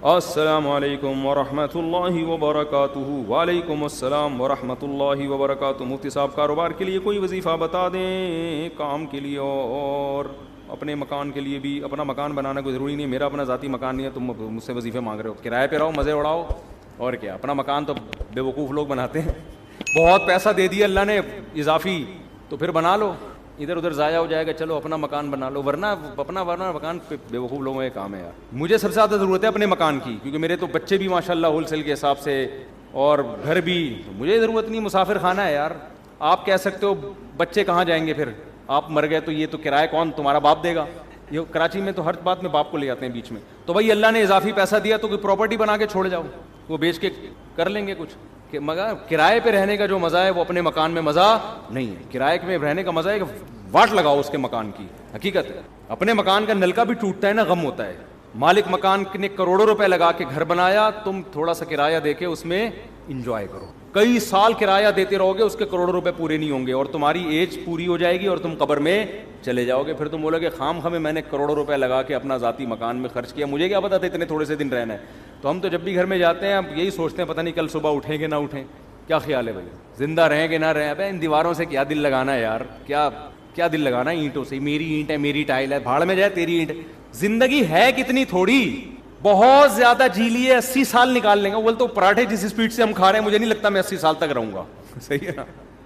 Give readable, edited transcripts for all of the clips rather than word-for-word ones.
السلام علیکم ورحمۃ اللہ وبرکاتہ. وعلیکم السلام ورحمۃ اللہ وبرکاتہ. مفتی صاحب کاروبار کے لیے کوئی وظیفہ بتا دیں, کام کے لیے اور اپنے مکان کے لیے بھی. اپنا مکان بنانا کوئی ضروری نہیں, میرا اپنا ذاتی مکان نہیں ہے, تم مجھ سے وظیفے مانگ رہے ہو. کرائے پہ رہو, مزے اڑاؤ, اور کیا. اپنا مکان تو بے وقوف لوگ بناتے ہیں. بہت پیسہ دے دیا اللہ نے اضافی, تو پھر بنا لو, ادھر ادھر ضائع ہو جائے گا, چلو اپنا مکان بنا لو. ورنہ مکان بے وقوف لوگوں کا کام ہے یار. مجھے سب سے زیادہ ضرورت ہے اپنے مکان کی, کیونکہ میرے تو بچے بھی ماشاءاللہ ہول سیل کے حساب سے, اور گھر بھی. مجھے ضرورت نہیں, مسافر خانہ ہے یار. آپ کہہ سکتے ہو بچے کہاں جائیں گے پھر, آپ مر گئے تو یہ تو کرایہ کون, تمہارا باپ دے گا. یہ کراچی میں تو ہر بات میں باپ کو لے جاتے ہیں بیچ میں. تو بھائی اللہ نے اضافی پیسہ دیا تو کوئی پراپرٹی بنا کے چھوڑ جاؤ, وہ بیچ کے کر لیں گے کچھ. مگر کرائے پہ رہنے کا جو مزہ ہے وہ اپنے مکان میں مزہ نہیں ہے. کرائے میں رہنے کا مزہ ہے کہ واٹ لگاؤ اس کے مکان کی. حقیقت ہے اپنے مکان کا نلکا بھی ٹوٹتا ہے نا, غم ہوتا ہے. مالک مکان نے کروڑوں روپے لگا کے گھر بنایا, تم تھوڑا سا کرایہ دے کے اس میں انجوائے کرو. کئی سال کرایہ دیتے رہو گے, اس کے کروڑوں روپے پورے نہیں ہوں گے, اور تمہاری ایج پوری ہو جائے گی اور تم قبر میں چلے جاؤ گے. پھر تم بولو گے خام خامے میں نے کروڑوں روپے لگا کے اپنا ذاتی مکان میں خرچ کیا, مجھے کیا پتا تھا اتنے تھوڑے سے دن رہنا ہے. تو ہم تو جب بھی گھر میں جاتے ہیں ہم یہی سوچتے ہیں پتہ نہیں کل صبح اٹھیں گے نہ اٹھیں. کیا خیال ہے بھائی, زندہ رہیں گے نہ رہیں. ابے ان دیواروں سے کیا دل لگانا ہے یار, کیا دل لگانا ہے اینٹوں سے. میری اینٹ ہے, میری ٹائل ہے, بھاڑ میں جائے تیری اینٹ. زندگی ہے کتنی تھوڑی, بہت زیادہ جی لیے, 80 سال نکال لیں گے. بولے تو پراٹھے جس اسپیڈ سے ہم کھا رہے ہیں مجھے نہیں لگتا میں 80 سال تک رہوں گا. صحیح ہے نا.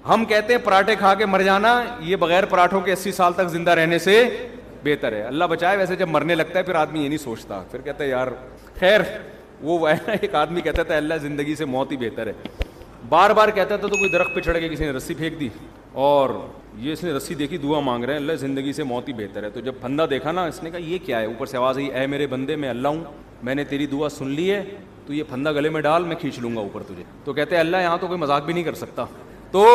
ہم کہتے ہیں پراٹھے کھا کے مر جانا, یہ بغیر پراٹھوں کے 80 سال تک زندہ رہنے سے بہتر ہے. اللہ بچائے. ویسے جب مرنے لگتا ہے پھر آدمی یہ نہیں سوچتا, پھر کہتا ہے یار خیر. وہ ایک آدمی کہتا تھا اللہ زندگی سے موت ہی بہتر ہے. بار بار کہتا تھا تو کوئی درخت پہ چڑھ کے کسی نے رسی پھینک دی, اور یہ اس نے رسی دیکھی, دعا مانگ رہے ہیں اللہ زندگی سے موت ہی بہتر ہے. تو جب پھندا دیکھا نا, اس نے کہا یہ کیا ہے. اوپر سے آواز آئی, اے میرے بندے میں اللہ ہوں, میں نے تیری دعا سن لی ہے, تو یہ پھندا گلے میں ڈال, میں کھینچ لوں گا اوپر تجھے. تو کہتے ہیں اللہ یہاں تو کوئی مذاق بھی نہیں کر سکتا. تو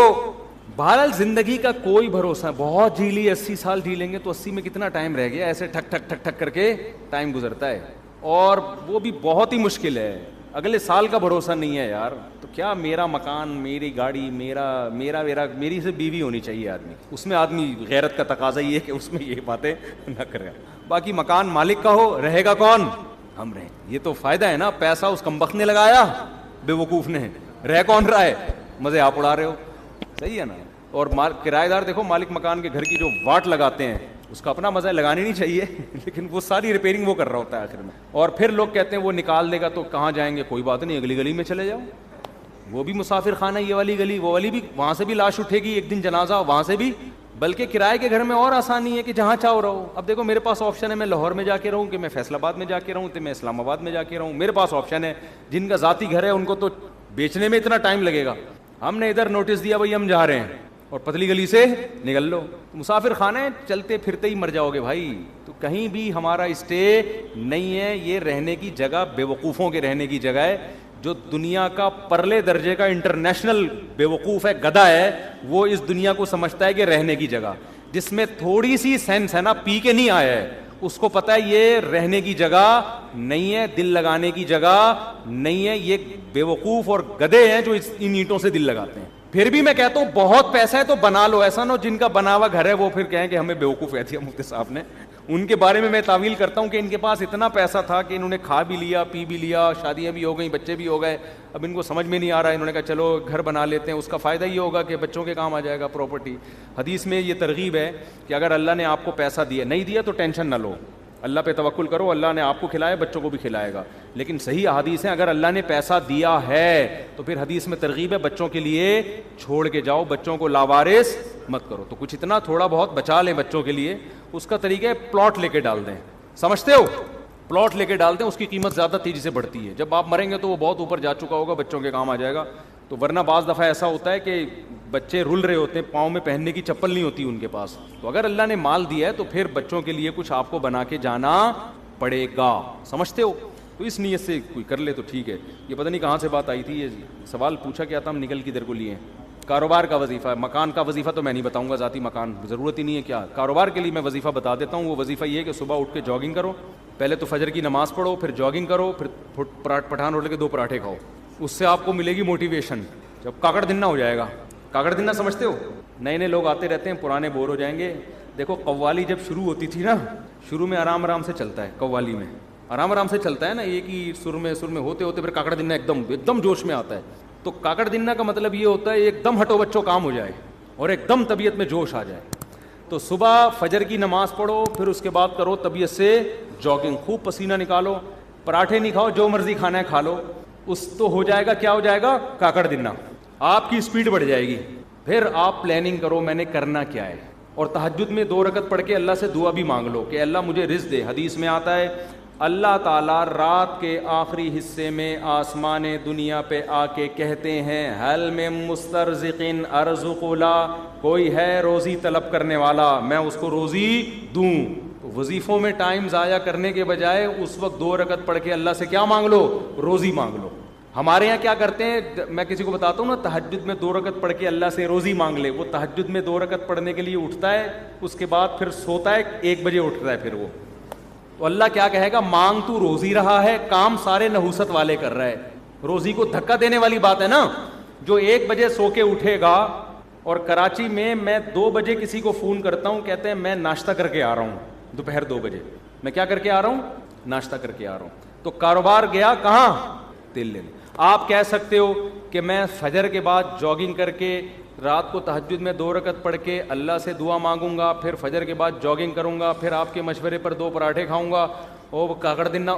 بہرحال زندگی کا کوئی بھروسہ. بہت جی لی, 80 سال جی لیں گے تو 80 میں کتنا ٹائم رہ گیا, ایسے ٹھک ٹھک ٹھک ٹھک کر کے ٹائم گزرتا ہے, اور وہ بھی بہت ہی مشکل ہے. اگلے سال کا بھروسہ نہیں ہے یار. تو کیا میرا مکان, میری گاڑی, میری سے بیوی ہونی چاہیے آدمی. اس میں آدمی غیرت کا تقاضا یہ ہے کہ اس میں یہ باتیں نہ کرے. باقی مکان مالک کا ہو, رہے گا کون, ہم رہیں. یہ تو فائدہ ہے نا, پیسہ اس کمبخت نے لگایا, بے وقوف نے, رہ کون رہا ہے, مزے آپ اڑا رہے ہو. صحیح ہے نا. اور کرایہ دار دیکھو مالک مکان کے گھر کی جو واٹ لگاتے ہیں, اس کا اپنا مزہ ہے, لگانی نہیں چاہیے, لیکن وہ ساری ریپیئرنگ وہ کر رہا ہوتا ہے آخر میں. اور پھر لوگ کہتے ہیں وہ نکال دے گا تو کہاں جائیں گے, کوئی بات نہیں, اگلی گلی میں چلے جاؤ. وہ بھی مسافر خانہ, یہ والی گلی, وہ والی بھی, وہاں سے بھی لاش اٹھے گی ایک دن, جنازہ وہاں سے بھی. بلکہ کرائے کے گھر میں اور آسانی ہے کہ جہاں چاہو رہو. اب دیکھو میرے پاس آپشن ہے, میں لاہور میں جا کے رہوں, کہ میں فیصل آباد میں جا کے رہوں, کہ میں اسلام آباد میں جا کے رہوں. میرے پاس آپشن ہے. جن کا ذاتی گھر ہے ان کو تو بیچنے میں اتنا ٹائم لگے گا. ہم نے ادھر نوٹس دیا بھائی ہم جا رہے ہیں, اور پتلی گلی سے نکل لو. مسافر خانے چلتے پھرتے ہی مر جاؤ گے بھائی. تو کہیں بھی ہمارا اسٹے نہیں ہے. یہ رہنے کی جگہ بے وقوفوں کے رہنے کی جگہ ہے. جو دنیا کا پرلے درجے کا انٹرنیشنل بے وقوف ہے, گدھا ہے, وہ اس دنیا کو سمجھتا ہے کہ رہنے کی جگہ, جس میں تھوڑی سی سینس ہے نا, پی کے نہیں آیا ہے, اس کو پتا ہے یہ رہنے کی جگہ نہیں ہے, دل لگانے کی جگہ نہیں ہے. یہ بے وقوف اور گدھے ہیں جو ان اینٹوں سے دل لگاتے ہیں. پھر بھی میں کہتا ہوں بہت پیسہ ہے تو بنا لو. ایسا نہ ہو جن کا بنا ہوا گھر ہے وہ پھر کہیں کہ ہمیں بیوقوف کہہ دیا مفتی صاحب نے. ان کے بارے میں تعویل کرتا ہوں کہ ان کے پاس اتنا پیسہ تھا کہ انہوں نے کھا بھی لیا, پی بھی لیا, شادیاں بھی ہو گئیں, بچے بھی ہو گئے. اب ان کو سمجھ میں نہیں آ رہا ہے, انہوں نے کہا چلو گھر بنا لیتے ہیں. اس کا فائدہ یہ ہوگا کہ بچوں کے کام آ جائے گا پراپرٹی. حدیث میں یہ ترغیب ہے کہ اگر اللہ نے آپ کو پیسہ دیا, نہیں دیا تو ٹینشن نہ لو, اللہ پہ توکل کرو, اللہ نے آپ کو کھلایا, بچوں کو بھی کھلائے گا. لیکن صحیح حدیث ہے, اگر اللہ نے پیسہ دیا ہے تو پھر حدیث میں ترغیب ہے بچوں کے لیے چھوڑ کے جاؤ, بچوں کو لاوارث مت کرو. تو کچھ اتنا تھوڑا بہت بچا لیں بچوں کے لیے. اس کا طریقہ ہے پلاٹ لے کے ڈال دیں. سمجھتے ہو, پلاٹ لے کے ڈال دیں, اس کی قیمت زیادہ تیزی سے بڑھتی ہے. جب آپ مریں گے تو وہ بہت اوپر جا چکا ہوگا, بچوں کے کام آ جائے گا. تو ورنہ بعض دفعہ ایسا ہوتا ہے کہ بچے رول رہے ہوتے ہیں, پاؤں میں پہننے کی چپل نہیں ہوتی ان کے پاس. تو اگر اللہ نے مال دیا ہے تو پھر بچوں کے لیے کچھ آپ کو بنا کے جانا پڑے گا. سمجھتے ہو. تو اس نیت سے کوئی کر لے تو ٹھیک ہے. یہ پتہ نہیں کہاں سے بات آئی تھی, یہ سوال پوچھا کیا تھا, ہم نکل کدھر کو لیے. کاروبار کا وظیفہ, مکان کا وظیفہ تو میں نہیں بتاؤں گا, ذاتی مکان ضرورت ہی نہیں ہے. کیا کاروبار کے لیے میں وظیفہ بتا دیتا ہوں. وہ وظیفہ یہ ہے کہ صبح اٹھ کے جاگنگ کرو, پہلے تو فجر کی نماز پڑھو, پھر جاگنگ کرو, پھر پٹھان روٹے کے 2 پراٹھے کھاؤ. اس سے آپ کو ملے گی موٹیویشن. جب کاکڑ دنہ ہو جائے گا, کاکڑ دنہ سمجھتے ہو, نئے نئے لوگ آتے رہتے ہیں, پرانے بور ہو جائیں گے. دیکھو قوالی جب شروع ہوتی تھی نا, شروع میں آرام آرام سے چلتا ہے قوالی میں, آرام آرام سے چلتا ہے نا, ایک ہی سر میں ہوتے ہوتے پھر کاکڑ دنہ ایک دم جوش میں آتا ہے. تو کاکڑ دنہ کا مطلب یہ ہوتا ہے ایک دم ہٹو بچوں کام ہو جائے اور ایک دم طبیعت میں جوش آ جائے. تو صبح فجر کی نماز پڑھو, پھر اس کے بعد کرو طبیعت سے جاگنگ, خوب پسینہ نکالو, پراٹھے نہیں کھاؤ, جو مرضی کھانا ہے کھا لو, اس تو ہو جائے گا, کیا ہو جائے گا, کاکڑ دنہ, آپ کی اسپیڈ بڑھ جائے گی. پھر آپ پلاننگ کرو میں نے کرنا کیا ہے, اور تہجد میں 2 رکعت پڑھ کے اللہ سے دعا بھی مانگ لو کہ اللہ مجھے رزق دے. حدیث میں آتا ہے اللہ تعالیٰ رات کے آخری حصے میں آسمان دنیا پہ آ کے کہتے ہیں حل من مسترزقن ارزق لا, کوئی ہے روزی طلب کرنے والا میں اس کو روزی دوں. وظیفوں میں ٹائم ضائع کرنے کے بجائے اس وقت 2 رکعت پڑھ کے اللہ سے کیا مانگ لو, روزی مانگ لو. ہمارے یہاں کیا کرتے ہیں, میں کسی کو بتاتا ہوں نا تہجد میں 2 رکعت پڑھ کے اللہ سے روزی مانگ لے, وہ تہجد میں 2 رکعت پڑھنے کے لیے اٹھتا ہے, اس کے بعد پھر سوتا ہے, 1 بجے اٹھتا ہے پھر وہ. تو اللہ کیا کہے گا, مانگ تو روزی رہا ہے, کام سارے نحوست والے کر رہا ہے. روزی کو دھکا دینے والی بات ہے نا. جو 1 بجے سو کے اٹھے گا, اور کراچی میں 2 بجے کسی کو فون کرتا ہوں, کہتے ہیں میں ناشتہ کر کے آ رہا ہوں, دوپہر 2 بجے میں کیا کر کے آ رہا ہوں, ناشتہ کر کے آ رہا ہوں. تو کاروبار گیا کہاں, تیل لینے. آپ کہہ سکتے ہو کہ میں فجر کے بعد جاگنگ کر کے رات کو تہجد میں 2 رکعت پڑھ کے اللہ سے دعا مانگوں گا, پھر فجر کے بعد جاگنگ کروں گا, پھر آپ کے مشورے پر 2 پراٹھے کھاؤں گا. اور کاکڑ دنہ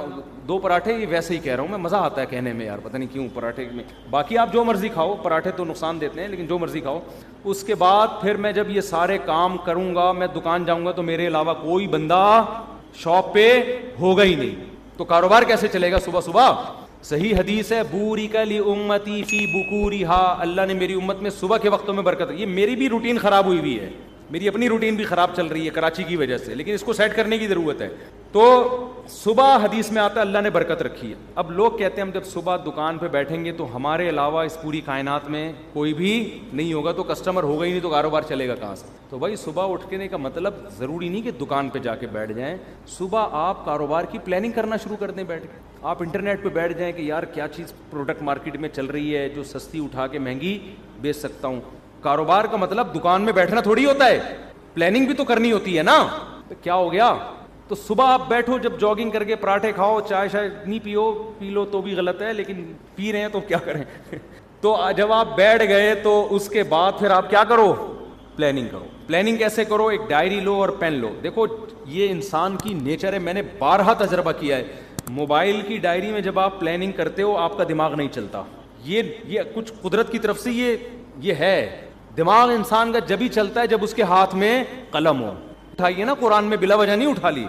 2 پراٹھے, یہ ویسے ہی کہہ رہا ہوں میں, مزہ آتا ہے کہنے میں یار, پتہ نہیں کیوں پراٹھے میں. باقی آپ جو مرضی کھاؤ, پراٹھے تو نقصان دیتے ہیں لیکن جو مرضی کھاؤ. اس کے بعد پھر میں جب یہ سارے کام کروں گا, میں دکان جاؤں گا تو میرے علاوہ کوئی بندہ شاپ پہ ہوگا ہی نہیں. تو کاروبار کیسے چلے گا صبح صبح؟ صحیح حدیث ہے بورک لامتی فی بکورہا, اللہ نے میری امت میں صبح کے وقتوں میں برکت. یہ میری بھی روٹین خراب ہوئی ہوئی ہے, میری اپنی روٹین بھی خراب چل رہی ہے کراچی کی وجہ سے, لیکن اس کو سیٹ کرنے کی ضرورت ہے. تو صبح حدیث میں آتا ہے اللہ نے برکت رکھی ہے. اب لوگ کہتے ہیں ہم جب صبح دکان پہ بیٹھیں گے تو ہمارے علاوہ اس پوری کائنات میں کوئی بھی نہیں ہوگا, تو کسٹمر ہوگا ہی نہیں, تو کاروبار چلے گا کہاں سے؟ تو بھائی صبح اٹھنے کا مطلب ضروری نہیں کہ دکان پہ جا کے بیٹھ جائیں. صبح آپ کاروبار کی پلاننگ کرنا شروع کر دیں بیٹھ کے. آپ انٹرنیٹ پہ بیٹھ جائیں کہ یار کیا چیز پروڈکٹ مارکیٹ میں چل رہی ہے جو سستی اٹھا کے مہنگی بیچ سکتا ہوں. کاروبار کا مطلب دکان میں بیٹھنا تھوڑی ہوتا ہے, پلاننگ بھی تو کرنی ہوتی ہے نا. تو کیا ہو گیا, تو صبح آپ بیٹھو, جب جاگنگ کر کے پراٹھے کھاؤ, چائے شاید نہیں پی لو تو بھی غلط ہے, لیکن پی رہے ہیں تو کیا کریں. تو جب آپ بیٹھ گئے تو اس کے بعد پھر آپ کیا کرو, پلاننگ کرو. پلاننگ کیسے کرو, ایک ڈائری لو اور پین لو. دیکھو یہ انسان کی نیچر ہے, میں نے بارہا تجربہ کیا ہے. موبائل کی ڈائری میں جب آپ پلاننگ کرتے ہو آپ کا دماغ نہیں چلتا. یہ کچھ قدرت کی طرف سے یہ ہے. دماغ انسان کا جب ہی چلتا ہے جب اس کے ہاتھ میں قلم ہو. اٹھائیے نا, قرآن میں بلا وجہ نہیں اٹھا لی.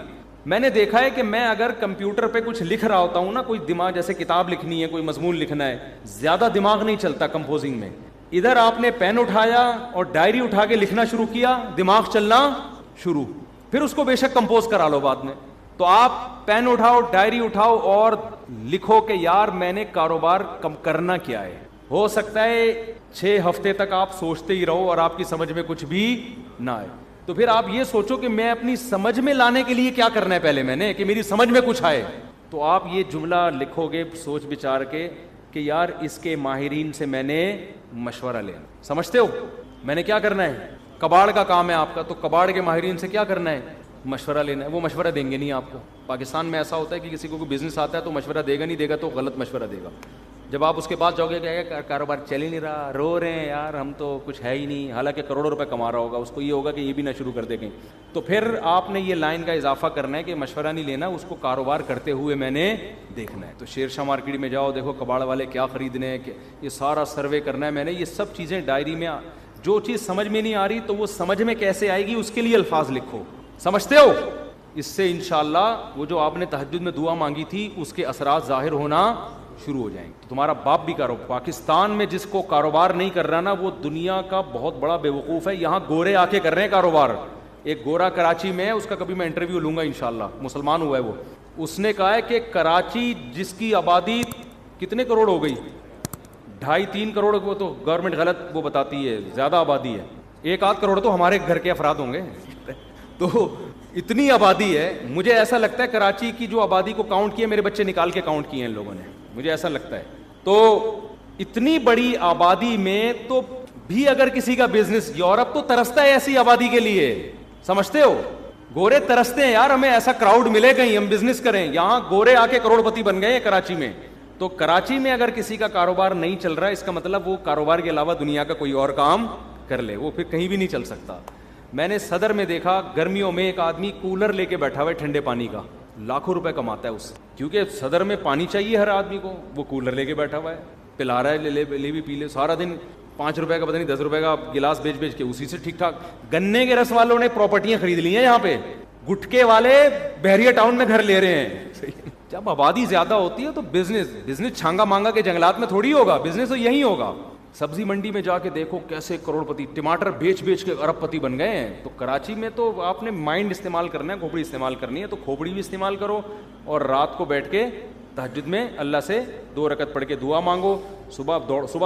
میں نے دیکھا ہے کہ میں اگر کمپیوٹر پہ کچھ لکھ رہا ہوتا ہوں نا, کوئی دماغ جیسے کتاب لکھنی ہے, کوئی مضمون لکھنا ہے, زیادہ دماغ نہیں چلتا کمپوزنگ میں. ادھر آپ نے پین اٹھایا اور ڈائری اٹھا کے لکھنا شروع کیا, دماغ چلنا شروع, پھر اس کو بے شک کمپوز کرا لو بعد میں. تو آپ پین اٹھاؤ, ڈائری اٹھاؤ اور لکھو کہ یار میں نے کاروبار کرنا کیا ہے. ہو سکتا ہے 6 ہفتے تک آپ سوچتے ہی رہو اور آپ کی سمجھ میں کچھ بھی نہ آئے. تو پھر آپ یہ سوچو کہ میں اپنی سمجھ میں لانے کے لیے کیا کرنا ہے پہلے میں نے, کہ میری سمجھ میں کچھ آئے. تو آپ یہ جملہ لکھو گے سوچ بچار کے کہ یار اس کے ماہرین سے میں نے مشورہ لینا. سمجھتے ہو میں نے کیا کرنا ہے؟ کباڑ کا کام ہے آپ کا, تو کباڑ کے ماہرین سے کیا کرنا ہے؟ مشورہ لینا ہے. وہ مشورہ دیں گے نہیں آپ کو. پاکستان میں ایسا ہوتا ہے کہ کسی کو کوئی بزنس آتا ہے تو مشورہ دے گا, نہیں دے گا تو غلط مشورہ دے گا. جب آپ اس کے پاس جاؤ گے کہ کاروبار چل ہی نہیں رہا, رو رہے ہیں یار ہم تو کچھ ہے ہی نہیں, حالانکہ کروڑوں روپے کما رہا ہوگا, اس کو یہ ہوگا کہ یہ بھی نہ شروع کر دے گے. تو پھر آپ نے یہ لائن کا اضافہ کرنا ہے کہ مشورہ نہیں لینا, اس کو کاروبار کرتے ہوئے میں نے دیکھنا ہے. تو شیر شاہ مارکیٹ میں جاؤ, دیکھو کباڑ والے کیا خریدنے ہیں, کہ یہ سارا سروے کرنا ہے میں نے. یہ سب چیزیں ڈائری میں, جو چیز سمجھ میں نہیں آ رہی تو وہ سمجھ میں کیسے آئے گی اس کے لیے الفاظ لکھو. سمجھتے ہو؟ اس سے انشاءاللہ وہ جو آپ نے تہجد میں دعا مانگی تھی اس کے اثرات ظاہر ہونا شروع ہو جائیں گے. تمہارا باپ بھی کاروبار, پاکستان میں جس کو کاروبار نہیں کر رہا نا وہ دنیا کا بہت بڑا بیوقوف ہے. یہاں گورے آ کے کر رہے ہیں کاروبار. ایک گورا کراچی میں ہے, اس کا کبھی میں انٹرویو لوں گا انشاءاللہ, مسلمان ہوا ہے وہ. اس نے کہا ہے کہ کراچی جس کی آبادی کتنے کروڑ ہو گئی, 2.5-3 کروڑ, وہ تو گورنمنٹ غلط وہ بتاتی ہے, زیادہ آبادی ہے, 1-8 کروڑ تو ہمارے گھر کے افراد ہوں گے. تو اتنی آبادی ہے. مجھے ایسا لگتا ہے کراچی کی جو آبادی کو کاؤنٹ کیا, میرے بچے نکال کے کاؤنٹ کیے ہیں ان لوگوں نے, مجھے ایسا لگتا ہے. تو اتنی بڑی آبادی میں تو بھی اگر کسی کا بزنس, یورپ تو ترستا ہے ایسی آبادی کے لیے, سمجھتے ہو؟ گورے ترستے ہیں یار ہمیں ایسا کراؤڈ ملے کہیں ہم بزنس کریں. یہاں گورے آ کے کروڑپتی بن گئے ہیں کراچی میں. تو کراچی میں اگر کسی کا کاروبار نہیں چل رہا ہے اس کا مطلب وہ کاروبار کے علاوہ دنیا کا کوئی اور کام کر لے, وہ پھر کہیں بھی نہیں چل سکتا. میں نے صدر میں دیکھا گرمیوں میں ایک آدمی کولر لے کے بیٹھا ہوا ہے ٹھنڈے پانی کا, لاکھوں روپے کماتا ہے اس سے, کیونکہ صدر میں پانی چاہیے ہر آدمی کو, وہ کولر لے کے بیٹھا ہوا ہے, پلا رہا ہے, لے بھی پی لے, سارا دن 5 روپے کا پتہ نہیں 10 روپے کا گلاس بیچ کے اسی سے ٹھیک ٹھاک. گنے کے رس والوں نے پراپرٹیاں خرید لی ہیں یہاں پہ, گٹکے والے بحریہ ٹاؤن میں گھر لے رہے ہیں. جب آبادی زیادہ ہوتی ہے تو بزنس چھانگا مانگا کے جنگلات میں تھوڑی ہوگا, بزنس تو یہی ہوگا. سبزی منڈی میں جا کے دیکھو کیسے کروڑپتی, ٹماٹر بیچ کے ارب پتی بن گئے ہیں. تو کراچی میں تو آپ نے مائنڈ استعمال کرنا ہے, کھوپڑی استعمال کرنی ہے تو کھوپڑی بھی استعمال کرو, اور رات کو بیٹھ کے تہجد میں اللہ سے 2 رکعت پڑھ کے دعا مانگو. صبح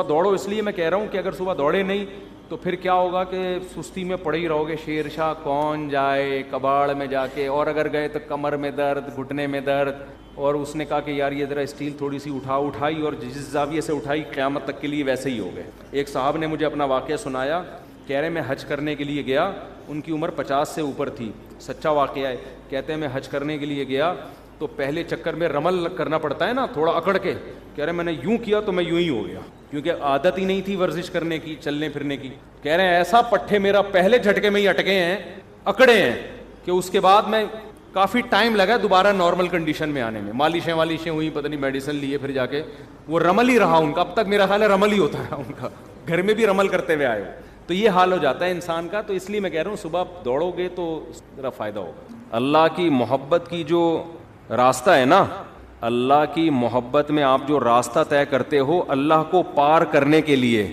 دوڑو, اس لیے میں کہہ رہا ہوں کہ اگر صبح دوڑے نہیں تو پھر کیا ہوگا کہ سستی میں پڑے ہی رہو گے. شیر شاہ کون جائے کباڑ میں جا کے, اور اگر گئے تو کمر میں درد, گھٹنے میں درد. اور اس نے کہا کہ یار یہ ذرا اسٹیل تھوڑی سی اٹھائی, اور جس زاویے سے اٹھائی قیامت تک کے لیے ویسے ہی ہو گئے. ایک صاحب نے مجھے اپنا واقعہ سنایا, کہہ رہے میں حج کرنے کے لیے گیا, ان کی عمر 50 سے اوپر تھی, سچا واقعہ ہے. کہتے ہیں میں حج کرنے کے لیے گیا تو پہلے چکر میں رمل کرنا پڑتا ہے نا تھوڑا اکڑ کے, کہہ رہے میں نے یوں کیا تو میں یوں ہی ہو گیا, کیونکہ عادت ہی نہیں تھی ورزش کرنے کی, چلنے پھرنے کی. کہہ رہے ہیں ایسا پٹھے میرا پہلے جھٹکے میں ہی اٹکے ہیں, اکڑے ہیں, کہ اس کے بعد میں کافی ٹائم لگا دوبارہ نارمل کنڈیشن میں آنے میں. مالشیں ہوئی, پتہ نہیں میڈیسن لیے, پھر جا کے وہ رمل ہی رہا ان کا, اب تک میرا خیال ہے رمل ہی ہوتا ہے ان کا, گھر میں بھی رمل کرتے ہوئے آئے. تو یہ حال ہو جاتا ہے انسان کا. تو اس لیے میں کہہ رہا ہوں صبح دوڑو گے تو ذرا فائدہ ہوگا. اللہ کی محبت کی جو راستہ ہے نا, اللہ کی محبت میں آپ جو راستہ طے کرتے ہو اللہ کو پار کرنے کے لیے,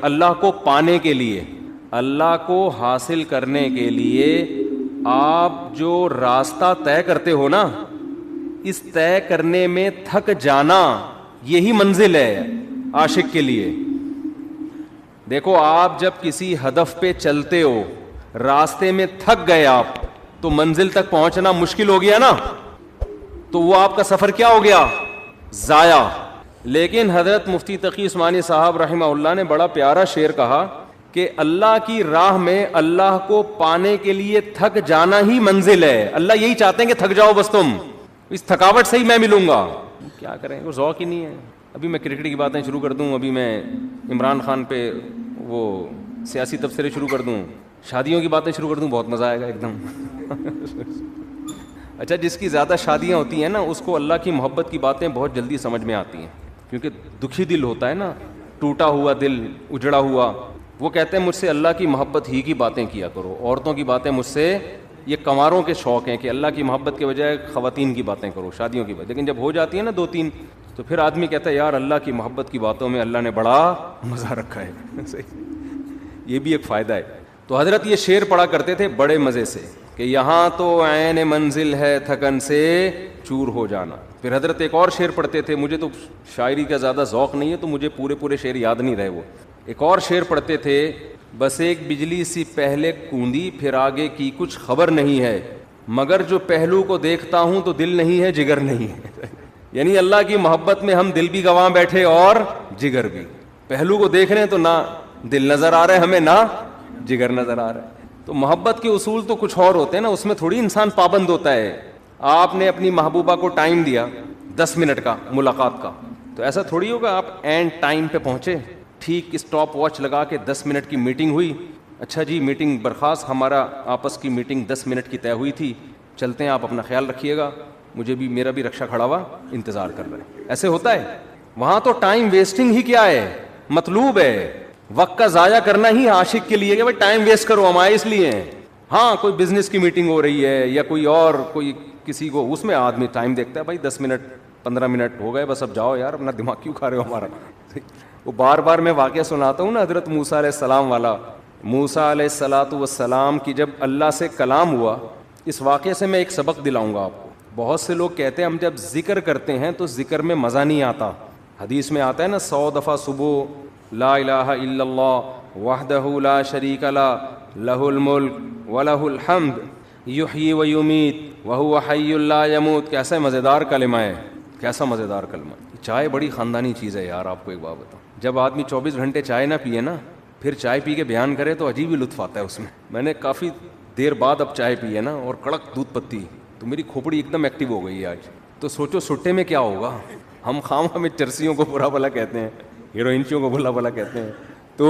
اللہ کو پانے کے لیے, اللہ کو حاصل کرنے کے لیے آپ جو راستہ طے کرتے ہو نا, اس طے کرنے میں تھک جانا یہی منزل ہے عاشق کے لیے. دیکھو آپ جب کسی ہدف پہ چلتے ہو, راستے میں تھک گئے آپ, تو منزل تک پہنچنا مشکل ہو گیا نا, تو وہ آپ کا سفر کیا ہو گیا, ضائع. لیکن حضرت مفتی تقی عثمانی صاحب رحمہ اللہ نے بڑا پیارا شعر کہا کہ اللہ کی راہ میں اللہ کو پانے کے لیے تھک جانا ہی منزل ہے. اللہ یہی چاہتے ہیں کہ تھک جاؤ بس, تم اس تھکاوٹ سے ہی میں ملوں گا. کیا کریں, وہ ذوق ہی نہیں ہے. ابھی میں کرکٹ کی باتیں شروع کر دوں, ابھی میں عمران خان پہ وہ سیاسی تبصرے شروع کر دوں, شادیوں کی باتیں شروع کر دوں, بہت مزہ آئے گا ایک دم. اچھا, جس کی زیادہ شادیاں ہوتی ہیں نا اس کو اللہ کی محبت کی باتیں بہت جلدی سمجھ میں آتی ہیں, کیونکہ دکھی دل ہوتا ہے نا, ٹوٹا ہوا دل, اجڑا ہوا. وہ کہتے ہیں مجھ سے اللہ کی محبت ہی کی باتیں کیا کرو, عورتوں کی باتیں مجھ سے, یہ کنواروں کے شوق ہیں کہ اللہ کی محبت کے بجائے خواتین کی باتیں کرو, شادیوں کی بات. لیکن جب ہو جاتی ہیں نا 2-3, تو پھر آدمی کہتا ہے یار اللہ کی محبت کی باتوں میں اللہ نے بڑا مزہ رکھا ہے. یہ بھی ایک فائدہ ہے. تو حضرت یہ شعر پڑھا کرتے تھے بڑے مزے سے کہ یہاں تو عین منزل ہے تھکن سے چور ہو جانا. پھر حضرت ایک اور شعر پڑھتے تھے, مجھے تو شاعری کا زیادہ ذوق نہیں ہے تو مجھے پورے شعر یاد نہیں رہے. وہ ایک اور شعر پڑھتے تھے, بس ایک بجلی سی پہلے کوندی پھر آگے کی کچھ خبر نہیں ہے, مگر جو پہلو کو دیکھتا ہوں تو دل نہیں ہے جگر نہیں ہے. یعنی اللہ کی محبت میں ہم دل بھی گواں بیٹھے اور جگر بھی. پہلو کو دیکھ رہے ہیں تو نہ دل نظر آ رہا ہے ہمیں, نہ جگر نظر آ رہا ہے. تو محبت کے اصول تو کچھ اور ہوتے ہیں نا, اس میں تھوڑی انسان پابند ہوتا ہے. آپ نے اپنی محبوبہ کو ٹائم دیا 10 منٹ کا ملاقات کا, تو ایسا تھوڑی ہوگا آپ اینڈ ٹائم پہ پہنچے, ٹھیک اسٹاپ واچ لگا کے 10 منٹ کی میٹنگ ہوئی, اچھا جی میٹنگ برخاست, ہمارا آپس کی میٹنگ 10 منٹ کی طے ہوئی تھی, چلتے ہیں, آپ اپنا خیال رکھیے گا, مجھے بھی میرا بھی رکشا کھڑا ہوا انتظار کر رہے ہیں. ایسے ہوتا ہے وہاں. تو ٹائم ویسٹنگ ہی کیا ہے, مطلوب ہے. وقت کا ضائع کرنا ہی عاشق کے لیے کہ بھائی ٹائم ویسٹ کرو, ہم آئے اس لیے ہیں. ہاں کوئی بزنس کی میٹنگ ہو رہی ہے یا کوئی اور کوئی کسی کو, اس میں آدمی ٹائم دیکھتا ہے, بھائی 10 منٹ 15 منٹ ہو گئے بس, اب جاؤ یار, اپنا دماغ کیوں کھا رہے ہو ہمارا. وہ بار بار میں واقعہ سناتا ہوں نا حضرت موسیٰ علیہ السلام والا. موسیٰ علیہ السلام کی جب اللہ سے کلام ہوا, اس واقعے سے میں ایک سبق دلاؤں گا آپ کو. بہت سے لوگ کہتے ہیں ہم جب ذکر کرتے ہیں تو ذکر میں مزہ نہیں آتا. حدیث میں آتا ہے نا 100 دفعہ صبح لا الہ الا اللہ وحدہ لا شریک لہ لہ الملک ولہ الحمد یحیی و یمیت وہو حی لا یموت. کیسا مزیدار کلمہ ہے, کیسا مزیدار کلمہ. چائے بڑی خاندانی چیز ہے یار. آپ کو ایک بات بتاؤں, جب آدمی 24 گھنٹے چائے نہ پیے نا, پھر چائے پی کے بیان کرے تو عجیب ہی لطف آتا ہے اس میں. میں نے کافی دیر بعد اب چائے پی ہے نا اور کڑک دودھ پتی، تو میری کھوپڑی ایک دم ایکٹیو ہو گئی ہے آج. تو سوچو سٹے میں کیا ہوگا. ہم خام ہمیں چرسیوں کو برا بھلا کہتے ہیں، ہیروئنچیوں کو برا بھلا کہتے ہیں. تو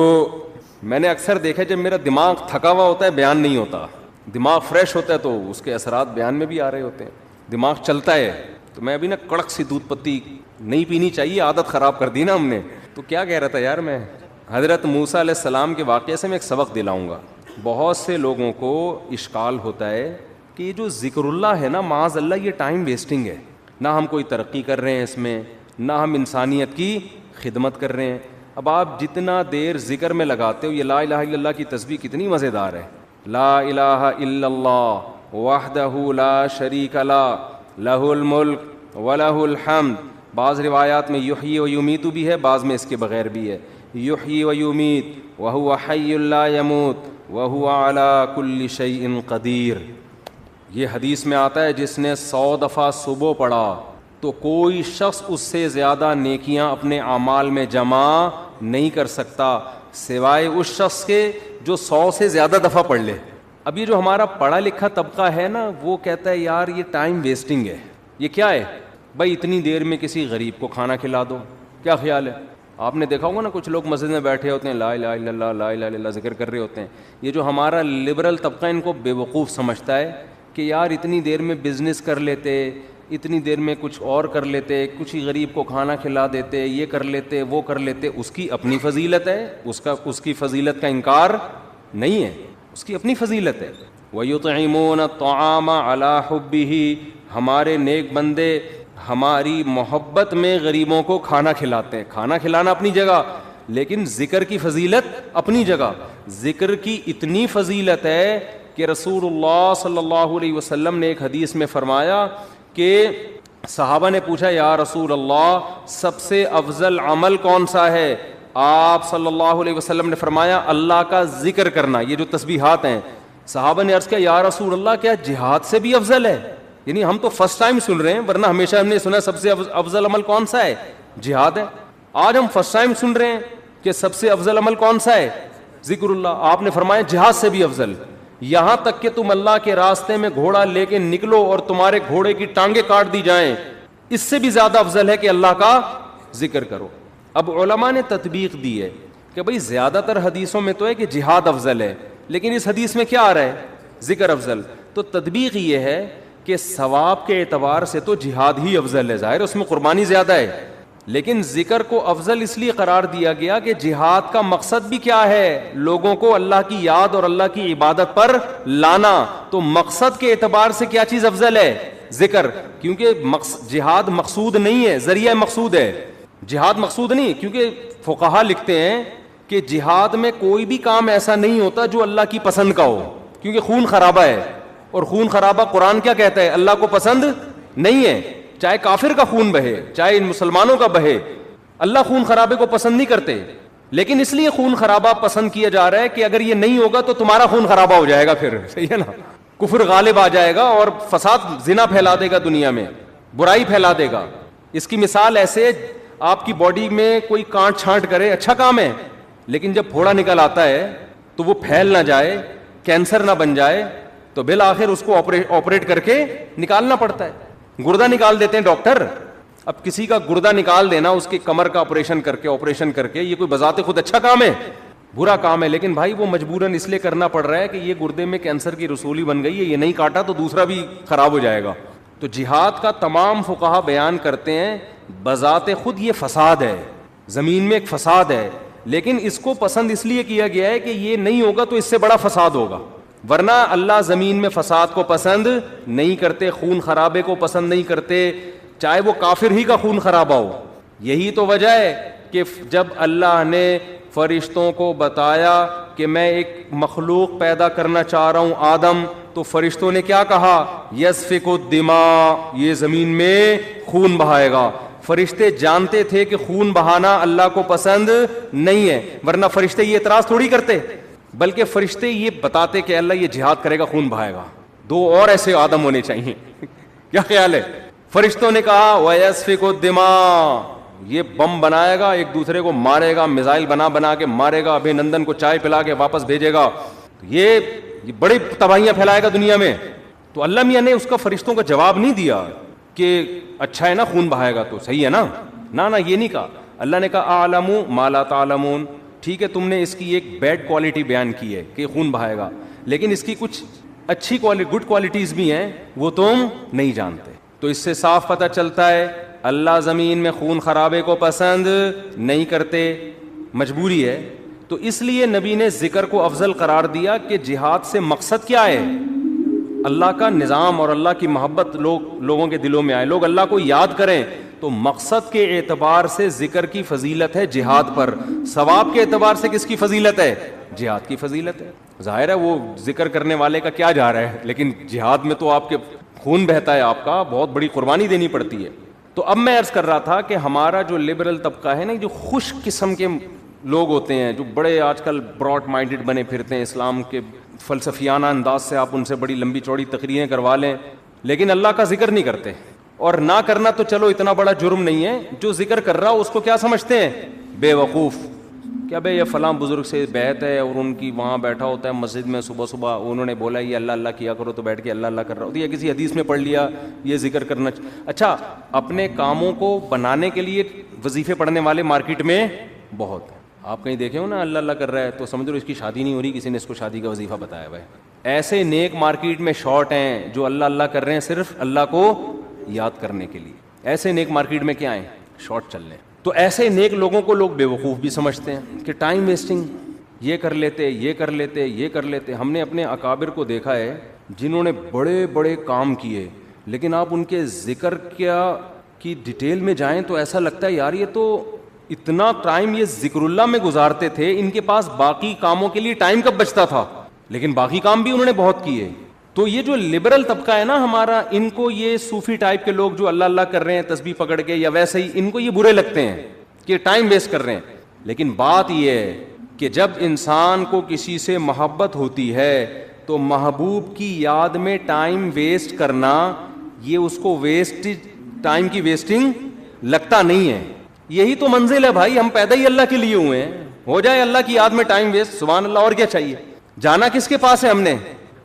میں نے اکثر دیکھا جب میرا دماغ تھکا ہوا ہوتا ہے بیان نہیں ہوتا، دماغ فریش ہوتا ہے تو اس کے اثرات بیان میں بھی آ رہے ہوتے ہیں. دماغ چلتا ہے. تو میں ابھی نا کڑک سی دودھ پتی نہیں پینی چاہیے، عادت خراب کر دی نا ہم نے. تو کیا کہہ رہا تھا یار میں، حضرت موسیٰ علیہ السلام کے واقعے سے میں ایک سبق دلاؤں گا. بہت سے لوگوں کو اشکال ہوتا ہے کہ یہ جو ذکر اللہ ہے نا، معاذ اللہ یہ ٹائم ویسٹنگ ہے. نہ ہم کوئی ترقی کر رہے ہیں اس میں، نہ ہم انسانیت کی خدمت کر رہے ہیں. اب آپ جتنا دیر ذکر میں لگاتے ہو، یہ لا الہ الا اللہ کی تسبیح کتنی مزیدار ہے. لا الہ الا اللہ وحدہ لا شریک لہ لہ الملک ولہ الحمد. بعض روایات میں یحیی و یمیت بھی ہے، بعض میں اس کے بغیر بھی ہے. یحیی و یمیت وہو حی لا یموت وہو علی کل شیء قدیر. یہ حدیث میں آتا ہے جس نے 100 دفعہ صبح پڑھا تو کوئی شخص اس سے زیادہ نیکیاں اپنے اعمال میں جمع نہیں کر سکتا سوائے اس شخص کے جو 100 سے زیادہ دفعہ پڑھ لے. اب یہ جو ہمارا پڑھا لکھا طبقہ ہے نا، وہ کہتا ہے یار یہ ٹائم ویسٹنگ ہے. یہ کیا ہے بھائی، اتنی دیر میں کسی غریب کو کھانا کھلا دو. کیا خیال ہے؟ آپ نے دیکھا ہوگا نا کچھ لوگ مسجد میں بیٹھے ہوتے ہیں، لا الہ الا اللہ لا الہ الا اللہ ذکر کر رہے ہوتے ہیں. یہ جو ہمارا لبرل طبقہ ان کو بے وقوف سمجھتا ہے کہ یار اتنی دیر میں بزنس کر لیتے، اتنی دیر میں کچھ اور کر لیتے، کچھ ہی غریب کو کھانا کھلا دیتے، یہ کر لیتے وہ کر لیتے. اس کی اپنی فضیلت ہے، اس کی فضیلت کا انکار نہیں ہے، اس کی اپنی فضیلت ہے. وَيُطْعِمُونَ الطَّعَامَ عَلَىٰ حُبِّهِ. ہمارے نیک بندے ہماری محبت میں غریبوں کو کھانا کھلاتے ہیں. کھانا کھلانا اپنی جگہ، لیکن ذکر کی فضیلت اپنی جگہ. ذکر کی اتنی فضیلت ہے کہ رسول اللہ صلی اللہ علیہ وسلم نے ایک حدیث میں فرمایا کہ صحابہ نے پوچھا یا رسول اللہ سب سے افضل عمل کون سا ہے؟ آپ صلی اللہ علیہ وسلم نے فرمایا اللہ کا ذکر کرنا. یہ جو تسبیحات ہیں، صحابہ نے عرض کیا یا رسول اللہ کیا جہاد سے بھی افضل ہے؟ یعنی ہم تو فرسٹ ٹائم سن رہے ہیں، ورنہ ہمیشہ ہم نے سنا سب سے افضل عمل کون سا ہے؟ جہاد ہے. آج ہم فرسٹ ٹائم سن رہے ہیں کہ سب سے افضل عمل کون سا ہے؟ ذکر اللہ. آپ نے فرمایا جہاد سے بھی افضل. یہاں تک کہ تم اللہ کے راستے میں گھوڑا لے کے نکلو اور تمہارے گھوڑے کی ٹانگیں کاٹ دی جائیں، اس سے بھی زیادہ افضل ہے کہ اللہ کا ذکر کرو. اب علماء نے تطبیق دی ہے کہ بھئی زیادہ تر حدیثوں میں تو ہے کہ جہاد افضل ہے، لیکن اس حدیث میں کیا آ رہا ہے؟ ذکر افضل. تو تطبیق یہ ہے کہ ثواب کے اعتبار سے تو جہاد ہی افضل ہے، ظاہر اس میں قربانی زیادہ ہے، لیکن ذکر کو افضل اس لیے قرار دیا گیا کہ جہاد کا مقصد بھی کیا ہے؟ لوگوں کو اللہ کی یاد اور اللہ کی عبادت پر لانا. تو مقصد کے اعتبار سے کیا چیز افضل ہے؟ ذکر. کیونکہ جہاد مقصود نہیں ہے، ذریعہ مقصود ہے. جہاد مقصود نہیں، کیونکہ فقہا لکھتے ہیں کہ جہاد میں کوئی بھی کام ایسا نہیں ہوتا جو اللہ کی پسند کا ہو، کیونکہ خون خرابہ ہے، اور خون خرابہ قرآن کیا کہتا ہے؟ اللہ کو پسند نہیں ہے. چاہے کافر کا خون بہے، چاہے مسلمانوں کا بہے، اللہ خون خرابے کو پسند نہیں کرتے. لیکن اس لیے خون خرابہ پسند کیا جا رہا ہے کہ اگر یہ نہیں ہوگا تو تمہارا خون خرابہ ہو جائے گا، پھر صحیح ہے نا، کفر غالب آ جائے گا اور فساد زنا پھیلا دے گا، دنیا میں برائی پھیلا دے گا. اس کی مثال ایسے، آپ کی باڈی میں کوئی کانٹ چھانٹ کرے اچھا کام ہے، لیکن جب پھوڑا نکل آتا ہے تو وہ پھیل نہ جائے، کینسر نہ بن جائے، تو بالآخر اس کو آپریٹ کر کے نکالنا پڑتا ہے. گردہ نکال دیتے ہیں ڈاکٹر. اب کسی کا گردہ نکال دینا، اس کی کمر کا آپریشن کر کے یہ کوئی بذات خود اچھا کام ہے؟ برا کام ہے. لیکن بھائی وہ مجبوراً اس لیے کرنا پڑ رہا ہے کہ یہ گردے میں کینسر کی رسولی بن گئی ہے، یہ نہیں کاٹا تو دوسرا بھی خراب ہو جائے گا. تو جہاد کا تمام فقہا بیان کرتے ہیں بذات خود یہ فساد ہے، زمین میں ایک فساد ہے، لیکن اس کو پسند اس لیے کیا گیا ہے کہ یہ نہیں ہوگا تو اس سے بڑا فساد ہوگا. ورنہ اللہ زمین میں فساد کو پسند نہیں کرتے، خون خرابے کو پسند نہیں کرتے، چاہے وہ کافر ہی کا خون خرابہ ہو. یہی تو وجہ ہے کہ جب اللہ نے فرشتوں کو بتایا کہ میں ایک مخلوق پیدا کرنا چاہ رہا ہوں آدم، تو فرشتوں نے کیا کہا؟ یسفک الدماء، یہ زمین میں خون بہائے گا. فرشتے جانتے تھے کہ خون بہانا اللہ کو پسند نہیں ہے، ورنہ فرشتے یہ اعتراض تھوڑی کرتے، بلکہ فرشتے یہ بتاتے کہ اللہ یہ جہاد کرے گا، خون بہائے گا. دو اور ایسے آدم ہونے چاہیے. کیا خیال ہے؟ فرشتوں نے کہا وَيَسْفِكُ الدِّمَاء، یہ بم بنائے گا، ایک دوسرے کو مارے گا، میزائل بنا کے مارے گا، ابھی نندن کو چائے پلا کے واپس بھیجے گا. یہ یہ بڑی تباہیاں پھیلائے گا دنیا میں. تو اللہ میاں نے اس کا فرشتوں کا جواب نہیں دیا کہ اچھا ہے نا خون بہائے گا تو صحیح ہے نا, نہ یہ نہیں کہا. اللہ نے کہا اعلم ما لا تعلمون, ٹھیک ہے تم نے اس کی ایک بیڈ کوالٹی بیان کی ہے کہ خون بہائے گا, لیکن اس کی کچھ اچھی گڈ کوالٹیز بھی ہیں وہ تم نہیں جانتے. تو اس سے صاف پتہ چلتا ہے اللہ زمین میں خون خرابے کو پسند نہیں کرتے, مجبوری ہے. تو اس لیے نبی نے ذکر کو افضل قرار دیا کہ جہاد سے مقصد کیا ہے, اللہ کا نظام اور اللہ کی محبت لوگوں کے دلوں میں آئے, لوگ اللہ کو یاد کریں. تو مقصد کے اعتبار سے ذکر کی فضیلت ہے جہاد پر, ثواب کے اعتبار سے کس کی فضیلت ہے, جہاد کی فضیلت ہے. ظاہر ہے وہ ذکر کرنے والے کا کیا جا رہا ہے, لیکن جہاد میں تو آپ کے خون بہتا ہے, آپ کا بہت بڑی قربانی دینی پڑتی ہے. تو اب میں عرض کر رہا تھا کہ ہمارا جو لبرل طبقہ ہے نا, جو خوش قسم کے لوگ ہوتے ہیں, جو بڑے آج کل براڈ مائنڈڈ بنے پھرتے ہیں, اسلام کے فلسفیانہ انداز سے آپ ان سے بڑی لمبی چوڑی تقریریں کروا لیں, لیکن اللہ کا ذکر نہیں کرتے. اور نہ کرنا تو چلو اتنا بڑا جرم نہیں ہے, جو ذکر کر رہا اس کو کیا سمجھتے ہیں, بے وقوف. کیا بھائی یہ فلاں بزرگ سے بیعت ہے اور ان کی وہاں بیٹھا ہوتا ہے مسجد میں, صبح صبح انہوں نے بولا یہ اللہ اللہ کیا کرو تو بیٹھ کے اللہ اللہ کر رہا ہوتا ہے, یا کسی حدیث میں پڑھ لیا یہ ذکر کرنا. اچھا, اپنے کاموں کو بنانے کے لیے وظیفے پڑھنے والے مارکیٹ میں بہت ہیں. آپ کہیں دیکھے ہو نا اللہ اللہ کر رہا ہے تو سمجھ لو اس کی شادی نہیں ہو رہی, کسی نے اس کو شادی کا وظیفہ بتایا ہوا ہے. ایسے نیک مارکیٹ میں شارٹ ہیں جو اللہ اللہ کر رہے ہیں صرف اللہ کو یاد کرنے کے لیے. ایسے نیک مارکیٹ میں کیا ہیں, شارٹ چل رہے ہیں. تو ایسے نیک لوگوں کو لوگ بے وقوف بھی سمجھتے ہیں کہ ٹائم ویسٹنگ, یہ کر لیتے یہ کر لیتے یہ کر لیتے. ہم نے اپنے اکابر کو دیکھا ہے جنہوں نے بڑے بڑے کام کیے, لیکن آپ ان کے ذکر کی ڈیٹیل میں جائیں تو ایسا لگتا ہے یار یہ تو اتنا ٹائم یہ ذکر اللہ میں گزارتے تھے, ان کے پاس باقی کاموں کے لیے ٹائم کب بچتا تھا, لیکن باقی کام بھی انہوں نے بہت کیے. تو یہ جو لبرل طبقہ ہے نا ہمارا, ان کو یہ صوفی ٹائپ کے لوگ جو اللہ اللہ کر رہے ہیں تسبیح پکڑ کے یا ویسے ہی, ان کو یہ برے لگتے ہیں کہ ٹائم ویسٹ کر رہے ہیں. لیکن بات یہ ہے کہ جب انسان کو کسی سے محبت ہوتی ہے تو محبوب کی یاد میں ٹائم ویسٹ کرنا یہ اس کو ویسٹ ٹائم کی ویسٹنگ لگتا نہیں ہے. یہی تو منزل ہے بھائی, ہم پیدا ہی اللہ کے لیے ہوئے ہیں, ہو جائے اللہ کی یاد میں ٹائم ویسٹ, سبحان اللہ, اور کیا چاہیے. جانا کس کے پاس ہے, ہم نے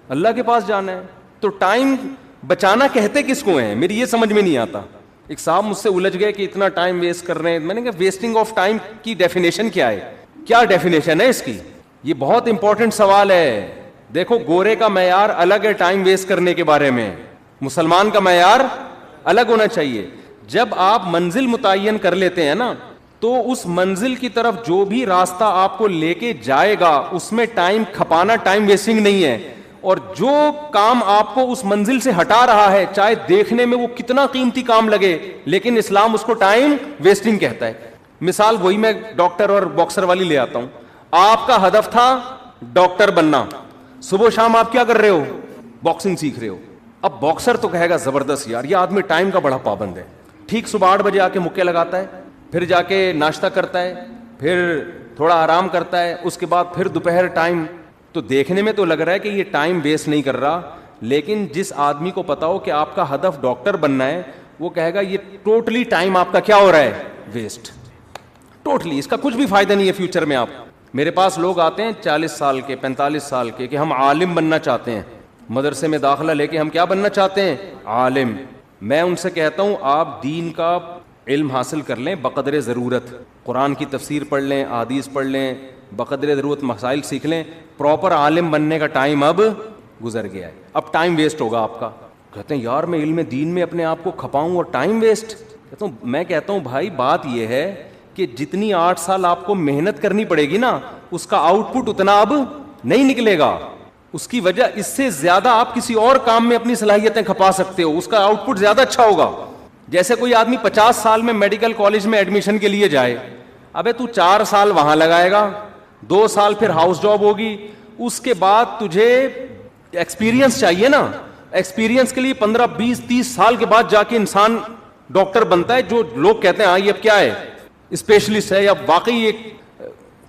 اللہ کے پاس جانا ہے. تو ٹائم بچانا کہتے کس کو ہیں, میری یہ سمجھ میں نہیں آتا. ایک صاحب مجھ سے الجھ گئے کہ اتنا ٹائم ویسٹ کر رہے ہیں. میں نے کہا ویسٹنگ آف ٹائم کی ڈیفینیشن کیا ہے, کیا ڈیفینیشن ہے اس کی, یہ بہت امپورٹنٹ سوال ہے. دیکھو گورے کا معیار الگ ہے ٹائم ویسٹ کرنے کے بارے میں, مسلمان کا معیار الگ ہونا چاہیے. جب آپ منزل متعین کر لیتے ہیں نا تو اس منزل کی طرف جو بھی راستہ آپ کو لے کے جائے گا اس میں ٹائم کھپانا ٹائم ویسٹنگ نہیں ہے. اور جو کام آپ کو اس منزل سے ہٹا رہا ہے چاہے دیکھنے میں وہ کتنا قیمتی کام لگے, لیکن اسلام اس کو ٹائم ویسٹنگ کہتا ہے. مثال وہی میں ڈاکٹر اور باکسر والی لے آتا ہوں. آپ کا ہدف تھا ڈاکٹر بننا, صبح شام آپ کیا کر رہے ہو, باکسنگ سیکھ رہے ہو. اب باکسر تو کہے گا زبردست یار یہ آدمی ٹائم کا بڑا پابند ہے, ٹھیک صبح 8 بجے آ کے مکے لگاتا ہے, پھر جا کے ناشتہ کرتا ہے, پھر تھوڑا آرام کرتا ہے, اس کے بعد پھر دوپہر ٹائم. تو دیکھنے میں تو لگ رہا ہے کہ یہ ٹائم ویسٹ نہیں کر رہا, لیکن جس آدمی کو پتا ہو کہ آپ کا ہدف ڈاکٹر بننا ہے وہ کہے گا یہ ٹوٹلی ٹائم آپ کا کیا ہو رہا ہے, ویسٹ, ٹوٹلی, اس کا کچھ بھی فائدہ نہیں ہے فیوچر میں. آپ میرے پاس لوگ آتے ہیں 40 سال کے 45 سال کے کہ ہم عالم بننا چاہتے ہیں, مدرسے میں داخلہ لے کے ہم کیا بننا چاہتے ہیں, عالم. میں ان سے کہتا ہوں آپ دین کا علم حاصل کر لیں بقدر ضرورت, قرآن کی تفسیر پڑھ لیں, احادیث پڑھ لیں, بقدر ضرورت مسائل سیکھ لیں. پراپر عالم بننے کا ٹائم اب گزر گیا ہے, اب ٹائم ویسٹ ہوگا آپ کا. کہتے ہیں یار میں علم دین میں اپنے آپ کو کھپاؤں اور ٹائم ویسٹ. میں کہتا ہوں بھائی بات یہ ہے کہ جتنی 8 سال آپ کو محنت کرنی پڑے گی نا اس کا آؤٹ پٹ اتنا اب نہیں نکلے گا. اس کی وجہ اس سے زیادہ آپ کسی اور کام میں اپنی صلاحیتیں کھپا سکتے ہو, اس کا آؤٹ پٹ زیادہ اچھا ہوگا. جیسے کوئی آدمی 50 سال میں میڈیکل کالج میں ایڈمیشن کے لیے جائے, ابے تو 4 سال وہاں لگائے گا, 2 سال پھر ہاؤس جاب ہوگی, اس کے بعد تجھے ایکسپیرینس چاہیے نا. ایکسپیرینس کے لیے 15 20 30 سال کے بعد جا کے انسان ڈاکٹر بنتا ہے, جو لوگ کہتے ہیں ہاں یہ اب کیا ہے, اسپیشلسٹ ہے یا واقعی ایک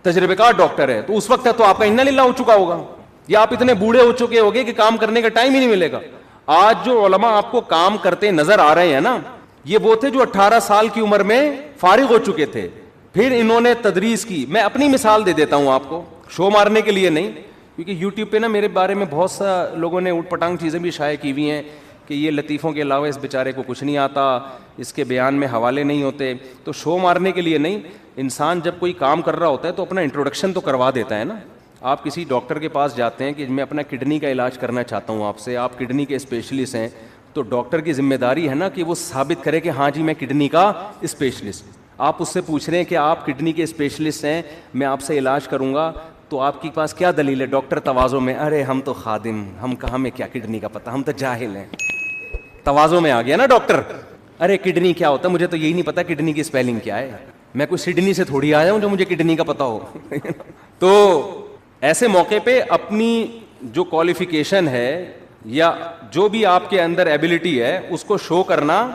تجربے کار ڈاکٹر ہے. تو اس وقت ہے تو آپ کا انا للہ ہو چکا ہوگا, یا آپ اتنے بوڑھے ہو چکے ہوگے کہ کام کرنے کا ٹائم ہی نہیں ملے گا. آج جو علماء آپ کو کام کرتے نظر آ رہے ہیں نا یہ وہ تھے جو 18 سال کی عمر میں فارغ ہو چکے تھے, پھر انہوں نے تدریس کی. میں اپنی مثال دے دیتا ہوں آپ کو, شو مارنے کے لیے نہیں, کیونکہ یوٹیوب پہ نا میرے بارے میں بہت سا لوگوں نے اوٹ پٹانگ چیزیں بھی شائع کی ہوئی ہیں کہ یہ لطیفوں کے علاوہ اس بیچارے کو کچھ نہیں آتا, اس کے بیان میں حوالے نہیں ہوتے. تو شو مارنے کے لیے نہیں, انسان جب کوئی کام کر رہا ہوتا ہے تو اپنا انٹروڈکشن تو کروا دیتا ہے نا. آپ کسی ڈاکٹر کے پاس جاتے ہیں کہ میں اپنا کڈنی کا علاج کرنا چاہتا ہوں آپ سے, آپ کڈنی کے اسپیشلسٹ ہیں, تو ڈاکٹر کی ذمہ داری ہے نا کہ وہ ثابت کرے کہ ہاں جی میں کڈنی کا اسپیشلسٹ. آپ اس سے پوچھ رہے ہیں کہ آپ کڈنی کے اسپیشلسٹ ہیں, میں آپ سے علاج کروں گا, تو آپ کے پاس کیا دلیل ہے؟ ڈاکٹر تواضع میں, ارے ہم تو خادم, ہم کہاں میں کیا کڈنی کا پتہ, ہم تو جاہل ہیں. تواضع میں آ گیا نا ڈاکٹر, ارے کڈنی کیا ہوتا ہے, مجھے تو یہی نہیں پتا کڈنی کی اسپیلنگ کیا ہے, میں کوئی سڈنی سے تھوڑی آیا ہوں جو مجھے کڈنی کا پتہ ہو. تو ایسے موقع پہ اپنی جو کوالیفیکیشن ہے یا جو بھی آپ کے اندر ایبلٹی ہے اس کو شو کرنا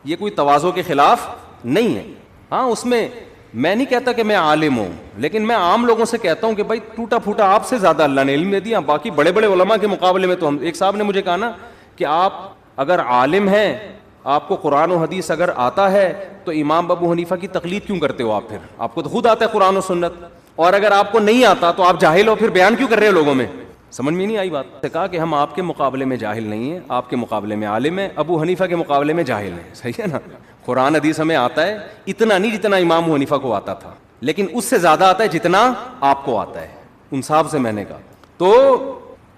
یہ کوئی تواضع کے خلاف نہیں ہے. ہاں اس میں نہیں کہتا کہ میں عالم ہوں, لیکن میں عام لوگوں سے کہتا ہوں کہ بھائی ٹوٹا پھوٹا آپ سے زیادہ اللہ نے علم دے دیا, باقی بڑے بڑے علماء کے مقابلے میں تو ہم. ایک صاحب نے مجھے کہا نا کہ آپ اگر عالم ہیں, آپ کو قرآن و حدیث اگر آتا ہے تو امام ابو حنیفہ کی تقلید کیوں کرتے ہو آپ؟ پھر آپ کو تو خود آتا ہے قرآن و سنت, اور اگر آپ کو نہیں آتا تو آپ جاہل ہو, پھر بیان کیوں کر رہے ہو لوگوں میں؟ سمجھ میں نہیں آئی بات. نے کہا کہ ہم آپ کے مقابلے میں جاہل نہیں ہیں, آپ کے مقابلے میں عالم ہیں, ابو حنیفہ کے مقابلے میں جاہل ہیں. صحیح ہے نا؟ قرآن حدیث ہمیں آتا ہے, اتنا نہیں جتنا امام ابو حنیفہ کو آتا تھا, لیکن اس سے زیادہ آتا ہے جتنا آپ کو آتا ہے. ان صاحب سے میں نے کہا تو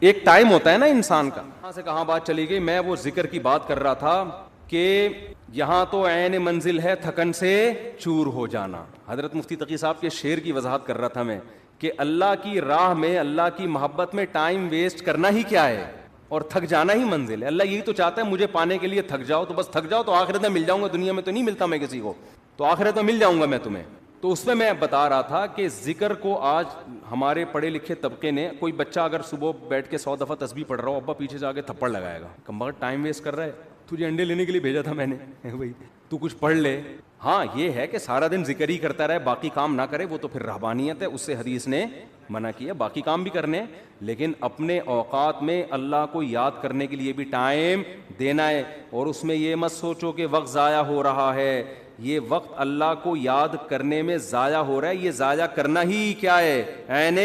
ایک ٹائم ہوتا ہے نا انسان کا. کہاں سے کہاں بات چلی گئی, میں وہ ذکر کی بات کر رہا تھا کہ یہاں تو عین منزل ہے تھکن سے چور ہو جانا. حضرت مفتی تقی صاحب کے شعر کی وضاحت کر رہا تھا میں کہ اللہ کی راہ میں, اللہ کی محبت میں ٹائم ویسٹ کرنا ہی کیا ہے, اور تھک جانا ہی منزل ہے. اللہ یہی تو چاہتا ہے مجھے پانے کے لیے تھک جاؤ, تو بس تھک جاؤ تو آخرت میں مل جاؤں گا, دنیا میں تو نہیں ملتا میں کسی کو, تو آخرت میں مل جاؤں گا میں تمہیں. تو اس میں بتا رہا تھا کہ ذکر کو آج ہمارے پڑھے لکھے طبقے نے, کوئی بچہ اگر صبح بیٹھ کے 100 دفعہ تسبیح پڑھ رہا ہو, ابا پیچھے سے آ کے تھپڑ لگائے گا, کم بخت ٹائم ویسٹ کر رہا ہے, تجھے انڈے لینے کے لیے بھیجا تھا میں نے بھائی, تو کچھ پڑھ لے. ہاں یہ ہے کہ سارا دن ذکر ہی کرتا رہے, باقی کام نہ کرے, وہ تو پھر رہبانیت ہے, اس سے حدیث نے منع کیا. باقی کام بھی کرنے, لیکن اپنے اوقات میں اللہ کو یاد کرنے کے لیے بھی ٹائم دینا ہے. اور اس میں یہ مت سوچو کہ وقت ضائع ہو رہا ہے, یہ وقت اللہ کو یاد کرنے میں ضائع ہو رہا ہے. یہ ضائع کرنا ہی کیا ہے؟ عین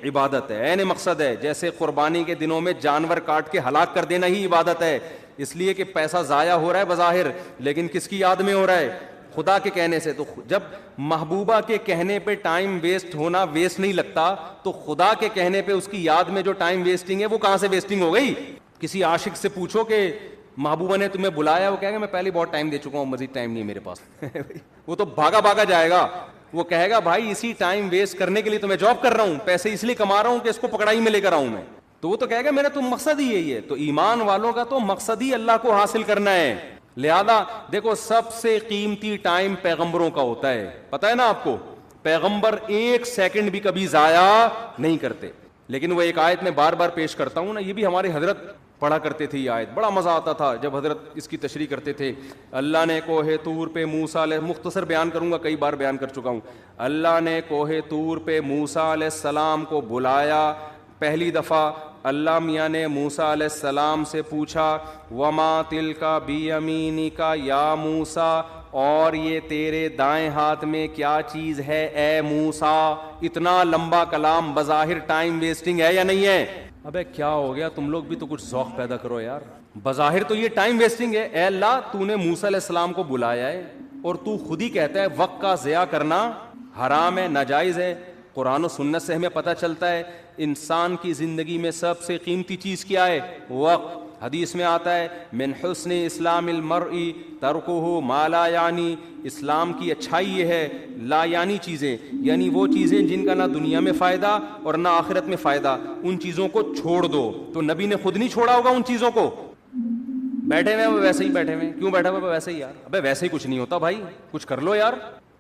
عبادت ہے, عین مقصد ہے. جیسے قربانی کے دنوں میں جانور کاٹ کے ہلاک کر دینا ہی عبادت ہے, اس لیے کہ پیسہ ضائع ہو رہا ہے بظاہر, لیکن کس کی یاد میں ہو رہا ہے؟ خدا کے کہنے سے. تو جب محبوبہ کے کہنے پہ ٹائم ویسٹ ہونا ویسٹ نہیں لگتا, تو خدا کے کہنے پہ اس کی یاد میں جو ٹائم ویسٹنگ ہے وہ کہاں سے ویسٹنگ ہو گئی؟ کسی عاشق سے پوچھو کہ محبوبہ نے تمہیں بلایا, وہ کہے گا میں پہلے بہت ٹائم دے چکا ہوں, مزید ٹائم نہیں میرے پاس. وہ تو بھاگا بھاگا جائے گا, وہ کہے گا بھائی اسی ٹائم ویسٹ کرنے کے لیے تو میں جاب کر رہا ہوں, پیسے اس لیے کما رہا ہوں کہ اس کو پکڑائی میں لے کر آؤں میں. تو وہ تو کہے گا میرا تو مقصد ہی یہی ہے. تو ایمان والوں کا تو مقصد ہی اللہ کو حاصل کرنا ہے. لہذا دیکھو سب سے قیمتی ٹائم پیغمبروں کا ہوتا ہے, پتہ ہے نا آپ کو, پیغمبر ایک سیکنڈ بھی کبھی ضائع نہیں کرتے. لیکن وہ ایک آیت میں بار بار پیش کرتا ہوں نا, یہ بھی ہمارے حضرت پڑھا کرتے تھے, یہ آیت بڑا مزہ آتا تھا جب حضرت اس کی تشریح کرتے تھے. اللہ نے کوہ طور پہ موسیٰ علیہ, مختصر بیان کروں گا, کئی بار بیان کر چکا ہوں. اللہ نے کوہ طور پہ موسیٰ علیہ السلام کو بلایا. پہلی دفعہ اللہ میاں نے موسیٰ علیہ السلام سے پوچھا وما تلک بیمینک یا موسیٰ, اور یہ تیرے دائیں ہاتھ میں کیا چیز ہے اے موسیٰ. اتنا لمبا کلام بظاہر ٹائم ویسٹنگ ہے یا نہیں ہے؟ ابے کیا ہو گیا, تم لوگ بھی تو کچھ ذوق پیدا کرو یار. بظاہر تو یہ ٹائم ویسٹنگ ہے. اے اللہ تو نے موسیٰ علیہ السلام کو بلایا ہے اور تو خود ہی کہتا ہے وقت کا ضیاع کرنا حرام ہے, ناجائز ہے. قرآن و سنت سے ہمیں پتہ چلتا ہے انسان کی زندگی میں سب سے قیمتی چیز کیا ہے؟ وقت. حدیث میں آتا ہے من حسن اسلام المرء ترکہ ما لا یعنی, اسلام کی اچھائی یہ ہے لا یعنی چیزیں, یعنی وہ چیزیں جن کا نہ دنیا میں فائدہ اور نہ آخرت میں فائدہ, ان چیزوں کو چھوڑ دو. تو نبی نے خود نہیں چھوڑا ہوگا ان چیزوں کو, بیٹھے ہوئے ویسے ہی بیٹھے ہوئے, کیوں بیٹھا ہوا ویسے ہی یار, ابے ویسے ہی کچھ نہیں ہوتا بھائی, کچھ کر لو یار.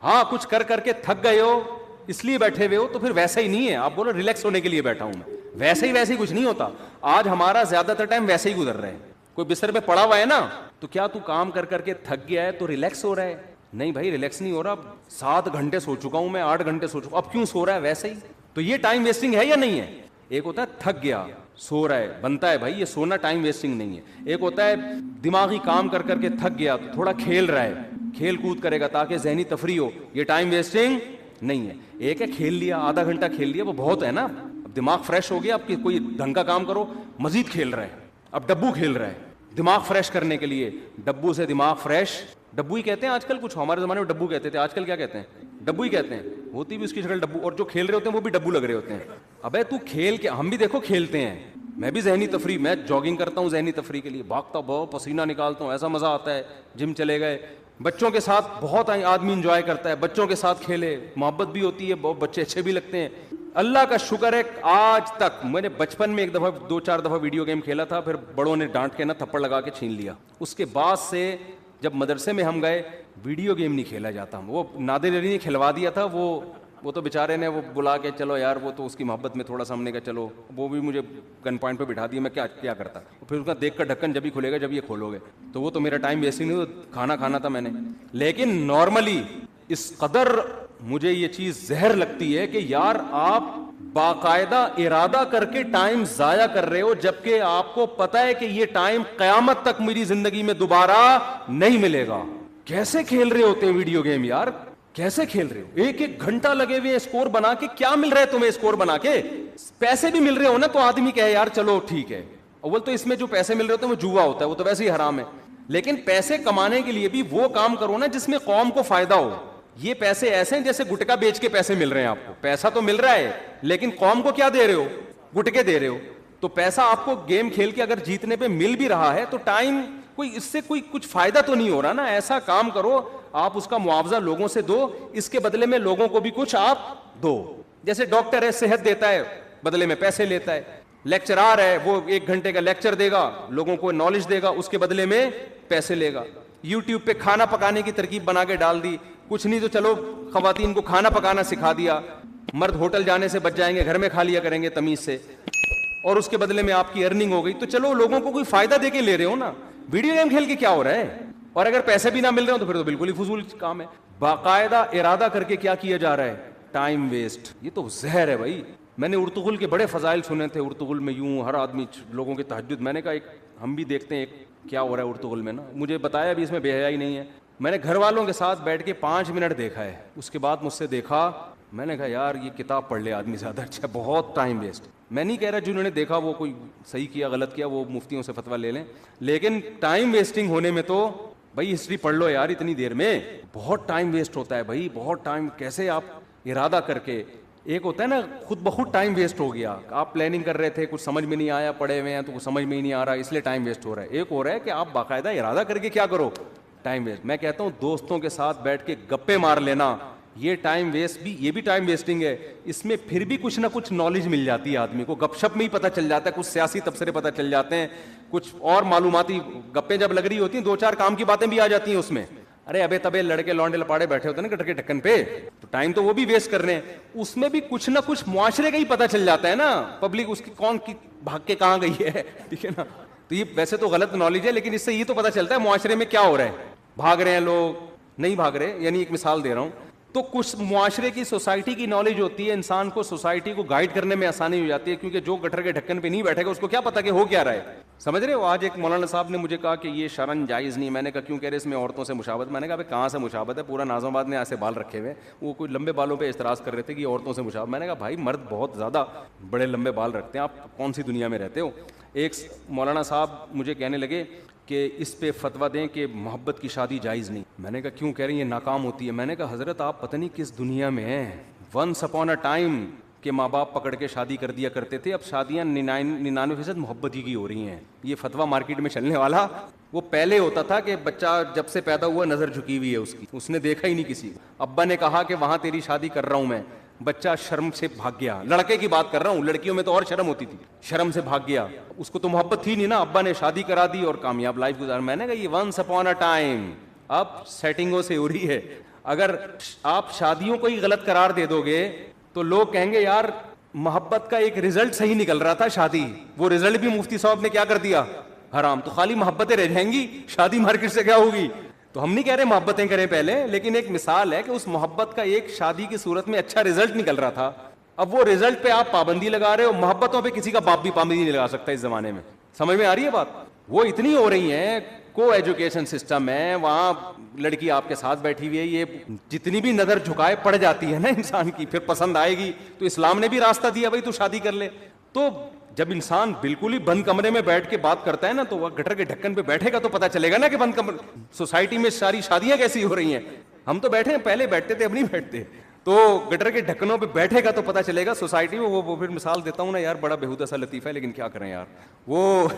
ہاں کچھ کر کر کے تھک گئے ہو اس لیے بیٹھے ہوئے ہو, تو پھر ویسا ہی نہیں ہے. آپ بولو ریلیکس ہونے کے لیے بیٹھا ہوں میں, ویسے ہی کچھ نہیں ہوتا. آج ہمارا زیادہ تر ٹائم ویسے ہی گزر رہا ہے. کوئی بستر پہ پڑا ہوا ہے نا, تو کیا تو کام کر کر کے تھک گیا ہے تو ریلیکس ہو رہا ہے؟ نہیں بھائی ریلیکس نہیں ہو رہا. 7 گھنٹے سو چکا ہوں میں, 8 گھنٹے سو چکا, اب کیوں سو رہا ہے ویسے ہی. تو یہ ٹائم ویسٹنگ ہے یا نہیں ہے؟ ایک ہوتا ہے تھک گیا سو رہا ہے, بنتا ہے بھائی یہ سونا ٹائم ویسٹنگ نہیں ہے. ایک ہوتا ہے دماغی کام کر کر کے تھک گیا تو تھوڑا کھیل رہا ہے, کھیل کود کرے گا تاکہ ذہنی تفریح ہو, یہ ٹائم ویسٹنگ نہیں ہے. ایک ہے کھیل لیا, آدھا گھنٹہ کھیل لیا, وہ بہت ہے نا. اب دماغ فریش ہو گیا, اب کوئی ڈھنگ کا کام کرو, مزید کھیل رہا ہے, اب ڈبو کھیل رہا ہے دماغ فریش کرنے کے لیے. ڈبو سے دماغ فریش, ڈبو ہی کہتے ہیں آج کل, کچھ ہمارے زمانے میں ڈبو کہتے تھے, آج کل کیا کہتے ہیں, ڈبو ہی کہتے ہیں. ہوتی بھی اس کی شکل ڈبو, اور جو کھیل رہے ہوتے ہیں وہ بھی ڈبو لگ رہے ہوتے ہیں. ابے تو کھیل کے, ہم بھی دیکھو کھیلتے ہیں, میں بھی ذہنی تفریح, میں جاگنگ کرتا ہوں ذہنی تفریح کے لیے, بھاگتا بہت, پسینہ نکالتا ہوں, ایسا مزہ آتا ہے. جم چلے گئے, بچوں کے ساتھ بہت آدمی انجوائے کرتا ہے, بچوں کے ساتھ کھیلے, محبت بھی ہوتی ہے, بہت بچے اچھے بھی لگتے ہیں. اللہ کا شکر ہے آج تک, میں نے بچپن میں ایک دفعہ 2-4 دفعہ ویڈیو گیم کھیلا تھا, پھر بڑوں نے ڈانٹ کے نا تھپڑ لگا کے چھین لیا. اس کے بعد سے جب مدرسے میں ہم گئے, ویڈیو گیم نہیں کھیلا جاتا. وہ نادر علی نے کھلوا دیا تھا, وہ تو بیچارے نے وہ بلا کے, چلو یار وہ تو اس کی محبت میں تھوڑا سا ہم نے کہا چلو, وہ بھی مجھے گن پوائنٹ پہ بٹھا دیا, میں کیا کرتا. پھر اس کا دیکھ کر ڈھکن جب ہی کھلے گا جب یہ کھولو گے, تو وہ تو میرا ٹائم ویسٹ ہی نہیں, کھانا کھانا تھا میں نے. لیکن نارملی اس قدر مجھے یہ چیز زہر لگتی ہے کہ یار آپ باقاعدہ ارادہ کر کے ٹائم ضائع کر رہے ہو, جبکہ آپ کو پتا ہے کہ یہ ٹائم قیامت تک میری زندگی میں دوبارہ نہیں ملے گا. کیسے کھیل رہے ہوتے ہیں ویڈیو گیم یار, کیسے کھیل رہے ہو, 1-1 گھنٹہ لگے ہوئے اسکور بنا کے. کیا مل رہا ہے تمہیں اسکور بنا کے؟ پیسے بھی مل رہے ہو نا, تو آدمی کہے یار چلو ٹھیک ہے. اول تو اس میں جو پیسے مل رہے ہوتے ہیں وہ جوا ہوتا ہے, وہ تو ویسے ہی حرام ہے. لیکن پیسے کمانے کے لیے بھی وہ کام کرو نا جس میں قوم کو فائدہ ہو. یہ پیسے ایسے ہیں جیسے گٹکا بیچ کے پیسے مل رہے ہیں آپ کو. پیسہ تو مل رہا ہے لیکن قوم کو کیا دے رہے ہو, گٹکے دے رہے ہو. تو پیسہ آپ کو گیم کھیل کے اگر جیتنے پہ مل بھی رہا ہے تو ٹائم کوئی اس سے کوئی کچھ فائدہ تو نہیں ہو رہا نا. ایسا کام کرو آپ اس کا معاوضہ لوگوں سے دو, اس کے بدلے میں لوگوں کو بھی کچھ آپ دو. جیسے ڈاکٹر ہے, صحت دیتا ہے, بدلے میں پیسے لیتا ہے. لیکچرار ہے, وہ 1 گھنٹے کا لیکچر دے گا, لوگوں کو نالج دے گا, اس کے بدلے میں پیسے لے گا. یوٹیوب پہ کھانا پکانے کی ترکیب بنا کے ڈال دی, کچھ نہیں تو چلو خواتین کو کھانا پکانا سکھا دیا, مرد ہوٹل جانے سے بچ جائیں گے, گھر میں کھا لیا کریں گے تمیز سے, اور اس کے بدلے میں آپ کی ارننگ ہو گئی. تو چلو لوگوں کو کوئی فائدہ دے کے لے رہے ہو نا, ویڈیو گیم کھیل کے کیا ہو رہا ہے. اور اگر پیسے بھی نہ مل رہے ہو تو پھر تو بالکل ہی فضول کام ہے. باقاعدہ ارادہ کر کے کیا جا رہا ہے, ٹائم ویسٹ. یہ تو زہر ہے بھائی. میں نے ارطغرل کے بڑے فضائل سنے تھے, ارطغرل میں یوں ہر آدمی لوگوں کے تہجد. میں نے کہا ہم بھی دیکھتے ہیں کیا ہو رہا ہے ارطغرل میں نا. مجھے بتایا بھی اس میں بے حیائی نہیں ہے. میں نے گھر والوں کے ساتھ بیٹھ کے 5 منٹ دیکھا ہے, اس کے بعد مجھ سے دیکھا, میں نے کہا یار یہ کتاب پڑھ لے آدمی زیادہ اچھا, بہت ٹائم ویسٹ. میں نہیں کہہ رہا جنہوں نے دیکھا وہ کوئی صحیح کیا غلط کیا, وہ مفتیوں سے فتویٰ لے لیں, لیکن ٹائم ویسٹنگ ہونے میں تو بھائی ہسٹری پڑھ لو یار, اتنی دیر میں بہت ٹائم ویسٹ ہوتا ہے بھائی, بہت ٹائم. کیسے آپ ارادہ کر کے, ایک ہوتا ہے نا خود بخود ٹائم ویسٹ ہو گیا, آپ پلاننگ کر رہے تھے, کچھ سمجھ میں نہیں آیا, پڑھے ہوئے ہیں تو کچھ سمجھ میں ہی نہیں آ رہا اس لیے ٹائم ویسٹ ہو رہا ہے. ایک ہو رہا ہے کہ آپ باقاعدہ ارادہ کر کے کیا کرو, ٹائم ویسٹ. میں کہتا ہوں دوستوں کے ساتھ بیٹھ کے گپے مار لینا, یہ ٹائم ویسٹ بھی, یہ بھی ٹائم ویسٹنگ ہے. اس میں پھر بھی کچھ نہ کچھ نالج مل جاتی ہے آدمی کو, گپ شپ میں ہی پتہ چل جاتا ہے, کچھ سیاسی تبصرے پتہ چل جاتے ہیں, کچھ اور معلوماتی گپیں جب لگ رہی ہوتی ہیں 2-4 کام کی باتیں بھی آ جاتی ہیں اس میں. ارے ابے تبے لڑکے لونڈے لپاڑے بیٹھے ہوتے ہیں نا گٹر کے ڈھکن پہ, تو ٹائم تو وہ بھی ویسٹ کر رہے ہیں. اس میں بھی کچھ نہ کچھ معاشرے کا ہی پتہ چل جاتا ہے نا, پبلک اس کی کون کی بھاگ کے کہاں گئی ہے, ٹھیک ہے نا. تو یہ ویسے تو غلط نالج ہے, لیکن اس سے یہ تو پتہ چلتا ہے معاشرے میں کیا ہو رہا ہے. بھاگ رہے ہیں لوگ, نہیں بھاگ رہے, یعنی ایک مثال دے رہا ہوں. تو کچھ معاشرے کی, سوسائٹی کی نالج ہوتی ہے, انسان کو سوسائٹی کو گائیڈ کرنے میں آسانی ہو جاتی ہے, کیونکہ جو گٹر کے ڈھکن پہ نہیں بیٹھے گا اس کو کیا پتا کہ ہو کیا رہا ہے. سمجھ رہے ہو. آج ایک مولانا صاحب نے مجھے کہا کہ یہ شرن جائز نہیں. میں نے کہا کیوں کہہ رہے اس میں عورتوں سے مشابہت. میں نے کہا بھائی کہاں سے مشابہت ہے, پورا ناظم آباد نے ایسے بال رکھے ہوئے, وہ کوئی لمبے بالوں پہ اعتراض کر رہے تھے کہ عورتوں سے مشابہت. میں نے کہا بھائی مرد بہت زیادہ بڑے لمبے بال رکھتے ہیں, آپ کون سی دنیا میں رہتے ہو. ایک مولانا صاحب مجھے کہنے لگے کہ اس پہ فتویٰ دیں کہ محبت کی شادی جائز نہیں. میں نے کہا کیوں کہہ رہی ہیں, ناکام ہوتی ہے. میں نے کہا حضرت آپ پتہ نہیں کس دنیا میں ہیں. ونس اپون اے ٹائم کہ ماں باپ پکڑ کے شادی کر دیا کرتے تھے, اب شادیاں 99% محبت ہی کی ہو رہی ہیں. یہ فتویٰ مارکیٹ میں چلنے والا, وہ پہلے ہوتا تھا کہ بچہ جب سے پیدا ہوا نظر جھکی ہوئی ہے اس کی, اس نے دیکھا ہی نہیں کسی. ابا نے کہا کہ وہاں تیری شادی کر رہا ہوں میں, بچہ شرم سے بھاگ گیا. لڑکے کی بات کر رہا ہوں, لڑکیوں میں تو اور شرم ہوتی تھی, شرم سے بھاگ گیا. اس کو تو محبت تھی نہیں نا, ابا نے شادی کرا دی اور کامیاب لائف گزار. میں نے کہا یہ ونس اپون اے ٹائم, اب سیٹنگوں سے ہو رہی ہے. اگر آپ شادیوں کو ہی غلط قرار دے دو گے تو لوگ کہیں گے یار محبت کا ایک رزلٹ صحیح نکل رہا تھا شادی, وہ رزلٹ بھی مفتی صاحب نے کیا کر دیا, حرام. تو خالی محبتیں رہ جائیں گی, شادی مارکیٹ سے کیا ہوگی. تو ہم نہیں کہہ رہے محبتیں کریں پہلے, لیکن ایک مثال ہے کہ اس محبت کا ایک شادی کی صورت میں اچھا رزلٹ نکل رہا تھا. اب وہ رزلٹ پہ آپ پابندی لگا رہے ہو. محبتوں پہ کسی کا باپ بھی پابندی نہیں لگا سکتا اس زمانے میں. سمجھ میں آ رہی ہے بات. وہ اتنی ہو رہی ہیں, کو ایجوکیشن سسٹم ہے, وہاں لڑکی آپ کے ساتھ بیٹھی ہوئی ہے, یہ جتنی بھی نظر جھکائے پڑ جاتی ہے نا انسان کی, پھر پسند آئے گی. تو اسلام نے بھی راستہ دیا بھائی تو شادی کر لے. تو جب انسان بالکل ہی بند کمرے میں بیٹھ کے بات کرتا ہے نا, تو وہ گٹر کے ڈھکن پہ بیٹھے گا تو پتہ چلے گا نا کہ بند کمرے سوسائٹی میں ساری شادیاں کیسی ہو رہی ہیں. ہم تو بیٹھے ہیں, پہلے بیٹھتے تھے, اب نہیں بیٹھتے. تو گٹر کے ڈھکنوں پہ بیٹھے گا تو پتہ چلے گا سوسائٹی میں. وہ پھر مثال دیتا ہوں نا یار, بڑا بےہودہ سا لطیفہ ہے لیکن کیا کریں یار. وہ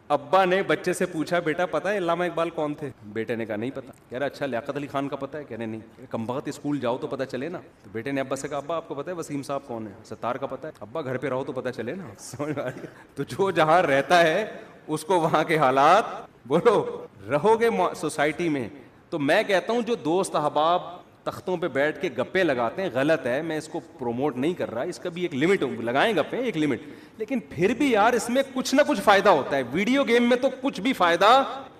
ابا نے بچے سے پوچھا, بیٹا پتہ ہے علامہ اقبال کون تھے؟ بیٹے نے کہا نہیں پتا. کہہ رہا اچھا لیاقت علی خان کا پتہ ہے؟ کہہ رہے نہیں. کم بخت اسکول جاؤ تو پتہ چلے نا. تو بیٹے نے ابا سے کہا ابا آپ کو پتہ ہے وسیم صاحب کون ہے؟ ستار کا پتہ ہے. ابا گھر پہ رہو تو پتہ چلے نا. سمجھ آ رہی ہے؟ تو جو جہاں رہتا ہے اس کو وہاں کے حالات, بولو رہو گے سوسائٹی میں. تو میں کہتا ہوں جو دوست احباب تختوں پہ بیٹھ کے گپے لگاتے ہیں غلط ہے, میں اس کو پروموٹ نہیں کر رہا, اس کا بھی ایک لمٹ لگائیں گپے, ایک لمٹ. لیکن پھر بھی یار اس میں کچھ نہ کچھ فائدہ ہوتا ہے. ویڈیو گیم میں تو کچھ بھی فائدہ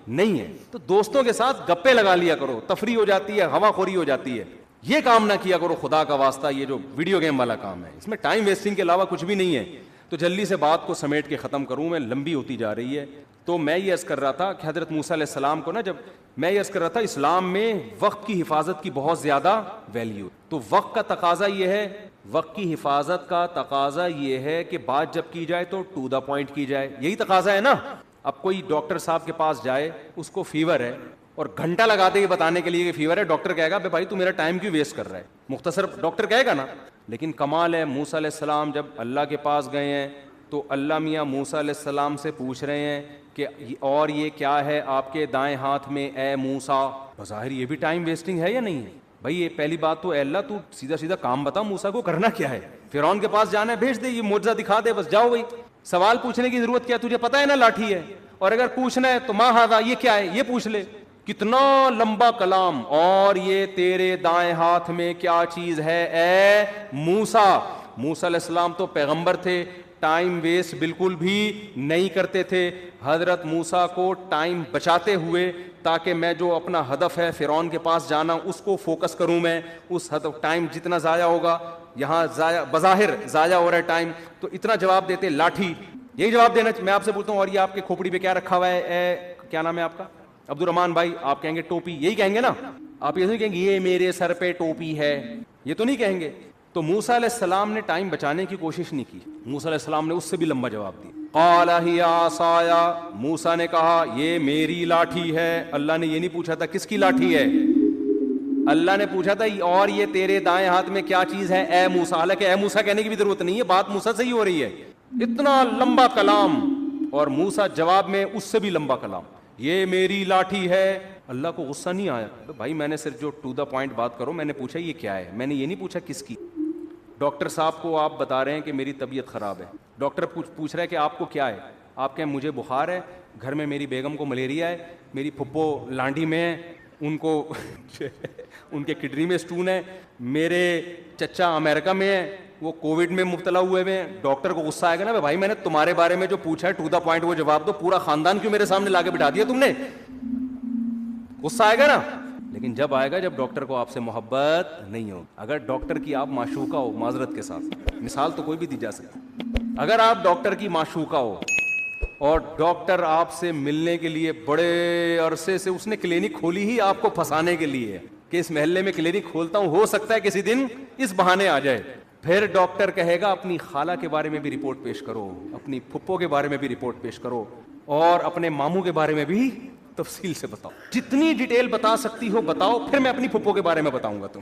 نہیں ہے. تو دوستوں کے ساتھ گپے لگا لیا کرو, تفریح ہو جاتی ہے, ہوا خوری ہو جاتی ہے. یہ کام نہ کیا کرو خدا کا واسطہ, یہ جو ویڈیو گیم والا کام ہے اس میں ٹائم ویسٹنگ کے علاوہ کچھ بھی نہیں ہے. تو جلدی سے بات کو سمیٹ کے ختم کروں, میں لمبی ہوتی جا رہی ہے. تو میں یہ عرض کر رہا تھا کہ حضرت موسیٰ علیہ السلام کو نا, جب میں یہ عرض کر رہا تھا اسلام میں وقت کی حفاظت کی بہت زیادہ ویلیو. تو وقت کا تقاضا یہ ہے, وقت کی حفاظت کا تقاضا یہ ہے کہ بات جب کی جائے تو ٹو دا پوائنٹ کی جائے. یہی تقاضا ہے نا. اب کوئی ڈاکٹر صاحب کے پاس جائے, اس کو فیور ہے اور گھنٹہ لگا دے یہ بتانے کے لیے کہ فیور ہے, ڈاکٹر کہے گا بھائی تو میرا ٹائم کیوں ویسٹ کر رہا ہے, مختصر ڈاکٹر کہے گا نا. لیکن کمال ہے, موسیٰ علیہ السلام جب اللہ کے پاس گئے ہیں تو اللہ میاں موسیٰ علیہ السلام سے پوچھ رہے ہیں کہ اور یہ کیا ہے آپ کے دائیں ہاتھ میں اے موسیٰ. بظاہر یہ بھی ٹائم ویسٹنگ ہے یا نہیں ہے بھائی؟ یہ پہلی بات تو اے اللہ تو سیدھا سیدھا کام بتا, موسیٰ کو کرنا کیا ہے؟ فرعون کے پاس جانا ہے, بھیج دے, یہ معجزہ دکھا دے, بس جاؤ. بھائی سوال پوچھنے کی ضرورت کیا, تجھے پتہ ہے نا لاٹھی ہے, اور اگر پوچھنا ہے تو ما ھذا یہ کیا ہے یہ پوچھ لے. کتنا لمبا کلام, اور یہ تیرے دائیں ہاتھ میں کیا چیز ہے اے موسیٰ. موسیٰ علیہ السلام تو پیغمبر تھے, ٹائم ویسٹ بالکل بھی نہیں کرتے تھے. حضرت موسیٰ کو ٹائم بچاتے ہوئے تاکہ میں جو اپنا ہدف ہے فرعون کے پاس جانا اس کو فوکس کروں, میں اس ہدف ٹائم جتنا ضائع ہوگا, یہاں ضائع بظاہر ضائع ہو رہا ہے ٹائم, تو اتنا جواب دیتے لاٹھی. یہی جواب دینا میں آپ سے پوچھتا ہوں, اور یہ آپ کے کھوپڑی پہ کیا رکھا ہوا ہے اے کیا نام ہے آپ کا, عبد الرحمان بھائی, آپ کہیں گے ٹوپی, یہی کہیں گے نا آپ, یہ نہیں کہیں گے یہ میرے سر پہ ٹوپی ہے, یہ تو نہیں کہیں گے. تو موسیٰ علیہ السلام نے ٹائم بچانے کی کوشش نہیں کی, موسیٰ علیہ السلام نے اس سے بھی لمبا جواب دیا. قال ہی عصایا, موسیٰ نے کہا یہ میری لاٹھی ہے. اللہ نے یہ نہیں پوچھا تھا کس کی لاٹھی ہے, اللہ نے پوچھا تھا اور یہ تیرے دائیں ہاتھ میں کیا چیز ہے اے موسیٰ. حالانکہ اے موسیٰ کہنے کی بھی ضرورت نہیں ہے, بات موسیٰ سے ہی ہو رہی ہے. اتنا لمبا کلام, اور موسیٰ جواب میں اس سے بھی لمبا کلام, یہ میری لاٹھی ہے. اللہ کو غصہ نہیں آیا, بھائی میں نے صرف جو ٹو دا پوائنٹ بات کرو, میں نے پوچھا یہ کیا ہے, میں نے یہ نہیں پوچھا کس کی. ڈاکٹر صاحب کو آپ بتا رہے ہیں کہ میری طبیعت خراب ہے, ڈاکٹر پوچھ رہا ہے کہ آپ کو کیا ہے, آپ کہیں مجھے بخار ہے, گھر میں میری بیگم کو ملیریا ہے, میری پھپھو لانڈی میں ہے, ان کو ان کے کڈنی میں سٹون ہے, میرے چچا امریکہ میں ہے, وہ کووڈ میں مبتلا ہوئے ہوئے ہیں. ڈاکٹر کو غصہ آئے گا نا, بھائی میں نے تمہارے بارے میں جو پوچھا ہے ٹو دا پوائنٹ وہ جواب دو, پورا خاندان کیوں میرے سامنے لا کے بٹھا دیا تم نے, غصہ آئے گا نا. لیکن جب آئے گا جب ڈاکٹر کو آپ سے محبت نہیں ہو. اگر ڈاکٹر کی آپ معشوقہ ہو, معذرت کے ساتھ مثال تو کوئی بھی دی جا سکتی, اگر آپ ڈاکٹر کی معشوقہ ہو اور ڈاکٹر آپ سے ملنے کے لیے بڑے عرصے سے, اس نے کلینک کھولی ہی آپ کو پھنسانے کے لیے کہ اس محلے میں کلینک کھولتا ہوں, ہو سکتا ہے کسی دن اس بہانے آ جائے. پھر ڈاکٹر کہے گا اپنی خالہ کے بارے میں بھی رپورٹ پیش کرو, اپنی پھپھو کے بارے میں بھی رپورٹ پیش کرو, اور اپنے ماموں کے بارے میں بھی تفصیل سے بتاؤ, جتنی ڈیٹیل بتا سکتی ہو بتاؤ, پھر میں اپنی پھپھو کے بارے میں بتاؤں گا. تم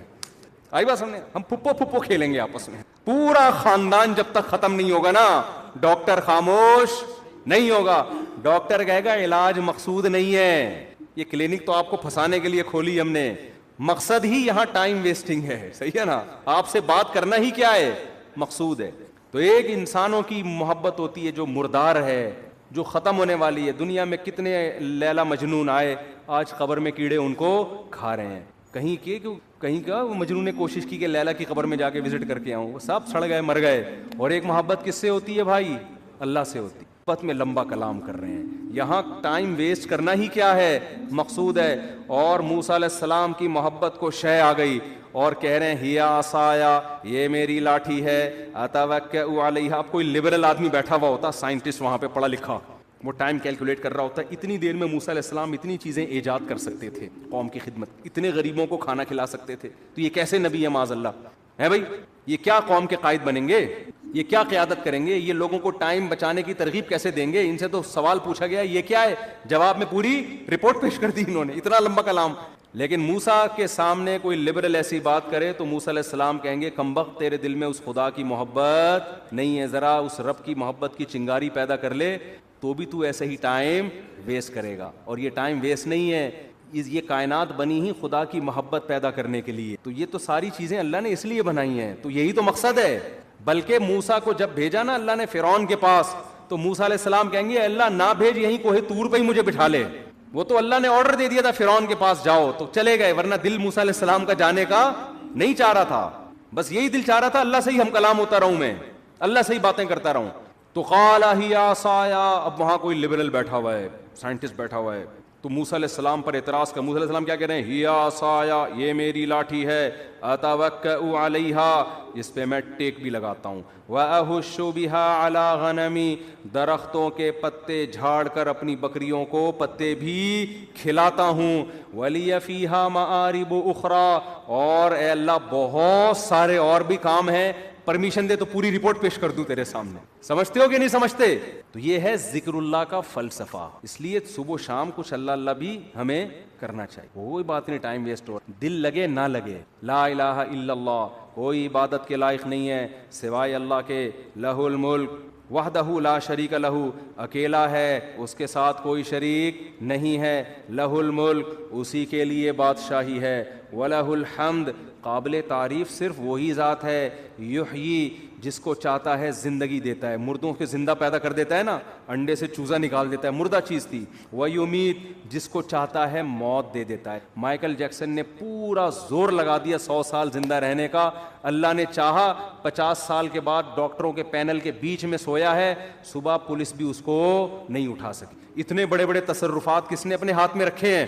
آئی بات سمجھے, ہم پھپھو کھیلیں گے آپس میں, پورا خاندان جب تک ختم نہیں ہوگا نا ڈاکٹر خاموش نہیں ہوگا. ڈاکٹر کہے گا علاج مقصود نہیں ہے, یہ کلینک تو آپ کو پھنسانے کے لیے کھولی ہم نے, مقصد ہی یہاں ٹائم ویسٹنگ ہے. صحیح ہے نا, آپ سے بات کرنا ہی کیا ہے, مقصود ہے. تو ایک انسانوں کی محبت ہوتی ہے جو مردار ہے, جو ختم ہونے والی ہے. دنیا میں کتنے لیلا مجنون آئے, آج قبر میں کیڑے ان کو کھا رہے ہیں. کہیں کا مجنون نے کوشش کی کہ لیلا کی قبر میں جا کے وزٹ کر کے آؤں, وہ سب سڑ گئے, مر گئے. اور ایک محبت کس سے ہوتی ہے بھائی, اللہ سے ہوتی. محبت میں لمبا کلام کر رہے ہیں, یہاں ٹائم ویسٹ کرنا ہی کیا ہے, مقصود ہے. اور موسیٰ علیہ السلام کی محبت کو شے آ گئی اور کہہ رہے ہیں ہیا عصایا, یہ میری لاٹھی ہے, اتوکئ علیہا. اب کوئی لبرل آدمی بیٹھا ہوا ہوتا, سائنٹسٹ وہاں پہ پڑھا لکھا, وہ ٹائم کیلکولیٹ کر رہا ہوتا ہے. اتنی دیر میں موسیٰ علیہ السلام اتنی چیزیں ایجاد کر سکتے تھے قوم کی خدمت, اتنے غریبوں کو کھانا کھلا سکتے تھے. تو یہ کیسے نبی ہے معاذ اللہ ہے بھائی؟ یہ کیا قوم کے قائد بنیں گے؟ یہ کیا قیادت کریں گے؟ یہ لوگوں کو ٹائم بچانے کی ترغیب کیسے دیں گے؟ ان سے تو سوال پوچھا گیا یہ کیا ہے, جواب میں پوری رپورٹ پیش کر دی انہوں نے, اتنا لمبا کلام. لیکن موسیٰ کے سامنے کوئی لبرل ایسی بات کرے تو موسیٰ علیہ السلام کہیں گے کمبخت تیرے دل میں اس خدا کی محبت نہیں ہے, ذرا اس رب کی محبت کی چنگاری پیدا کر لے تو بھی تو ایسے ہی ٹائم ویسٹ کرے گا. اور یہ ٹائم ویسٹ نہیں ہے, یہ کائنات بنی ہی خدا کی محبت پیدا کرنے کے لیے. تو یہ تو ساری چیزیں اللہ نے اس لیے بنائی ہیں, تو یہی تو مقصد ہے. بلکہ موسیٰ کو جب بھیجا نا اللہ نے فرعون کے پاس, تو موسیٰ علیہ السلام کہیں گے اللہ نہ بھیج, یہیں کوہ طور پہ ہی مجھے بٹھا لے. وہ تو اللہ نے آرڈر دے دیا تھا فرعون کے پاس جاؤ, تو چلے گئے, ورنہ دل موسیٰ علیہ السلام کا جانے کا نہیں چاہ رہا تھا. بس یہی دل چاہ رہا تھا اللہ سے ہی ہم کلام ہوتا رہوں, میں اللہ سے ہی باتیں کرتا رہوں. تو قال ہی عصایا, اب وہاں کوئی لبرل بیٹھا ہوا ہے, سائنٹسٹ بیٹھا ہوا ہے, تو موسیٰ علیہ السلام پر اعتراض کر. موسیٰ علیہ السلام کیا کہہ رہے ہیں؟ ہی عصایا, یہ میری لاٹھی ہے, اتوکأ علیہا, اس پہ میں ٹیک بھی لگاتا ہوں, واہش بہا علی غنمی, درختوں کے پتے جھاڑ کر اپنی بکریوں کو پتے بھی کھلاتا ہوں, ولی فیہا معارب اخری, اور اے اللہ بہت سارے اور بھی کام ہیں, پرمیشن دے تو پوری رپورٹ پیش کر دوں تیرے سامنے. سمجھتے ہو کہ نہیں سمجھتے؟ تو یہ ہے ذکر اللہ کا فلسفہ. اس لیے صبح و شام کچھ اللہ اللہ بھی ہمیں کرنا چاہیے. کوئی بات نہیں ٹائم ویسٹ ہو, دل لگے نہ لگے, لا الہ الا اللہ, کوئی عبادت کے لائق نہیں ہے سوائے اللہ کے. لہ الملک وحدہ لا شریک لہ, اکیلا ہے, اس کے ساتھ کوئی شریک نہیں ہے. لہ الملک, اسی کے لیے بادشاہی ہے. ولہ الحمد, قابل تعریف صرف وہی ذات ہے. یحیی, جس کو چاہتا ہے زندگی دیتا ہے, مردوں کے زندہ پیدا کر دیتا ہے نا, انڈے سے چوزا نکال دیتا ہے, مردہ چیز تھی. ویمیت, جس کو چاہتا ہے موت دے دیتا ہے. مائیکل جیکسن نے پورا زور لگا دیا 100 سال زندہ رہنے کا, اللہ نے چاہا 50 سال کے بعد ڈاکٹروں کے پینل کے بیچ میں سویا ہے, صبح پولیس بھی اس کو نہیں اٹھا سکی. اتنے بڑے بڑے تصرفات کس نے اپنے ہاتھ میں رکھے ہیں؟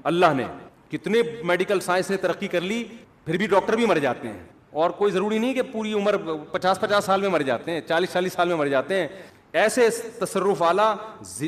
اللہ نے. کتنے میڈیکل سائنس نے ترقی کر لی, پھر بھی ڈاکٹر بھی مر جاتے ہیں. اور کوئی ضروری نہیں کہ پوری عمر 50 سال میں مر جاتے ہیں, 40 سال میں مر جاتے ہیں. ایسے تصرف والا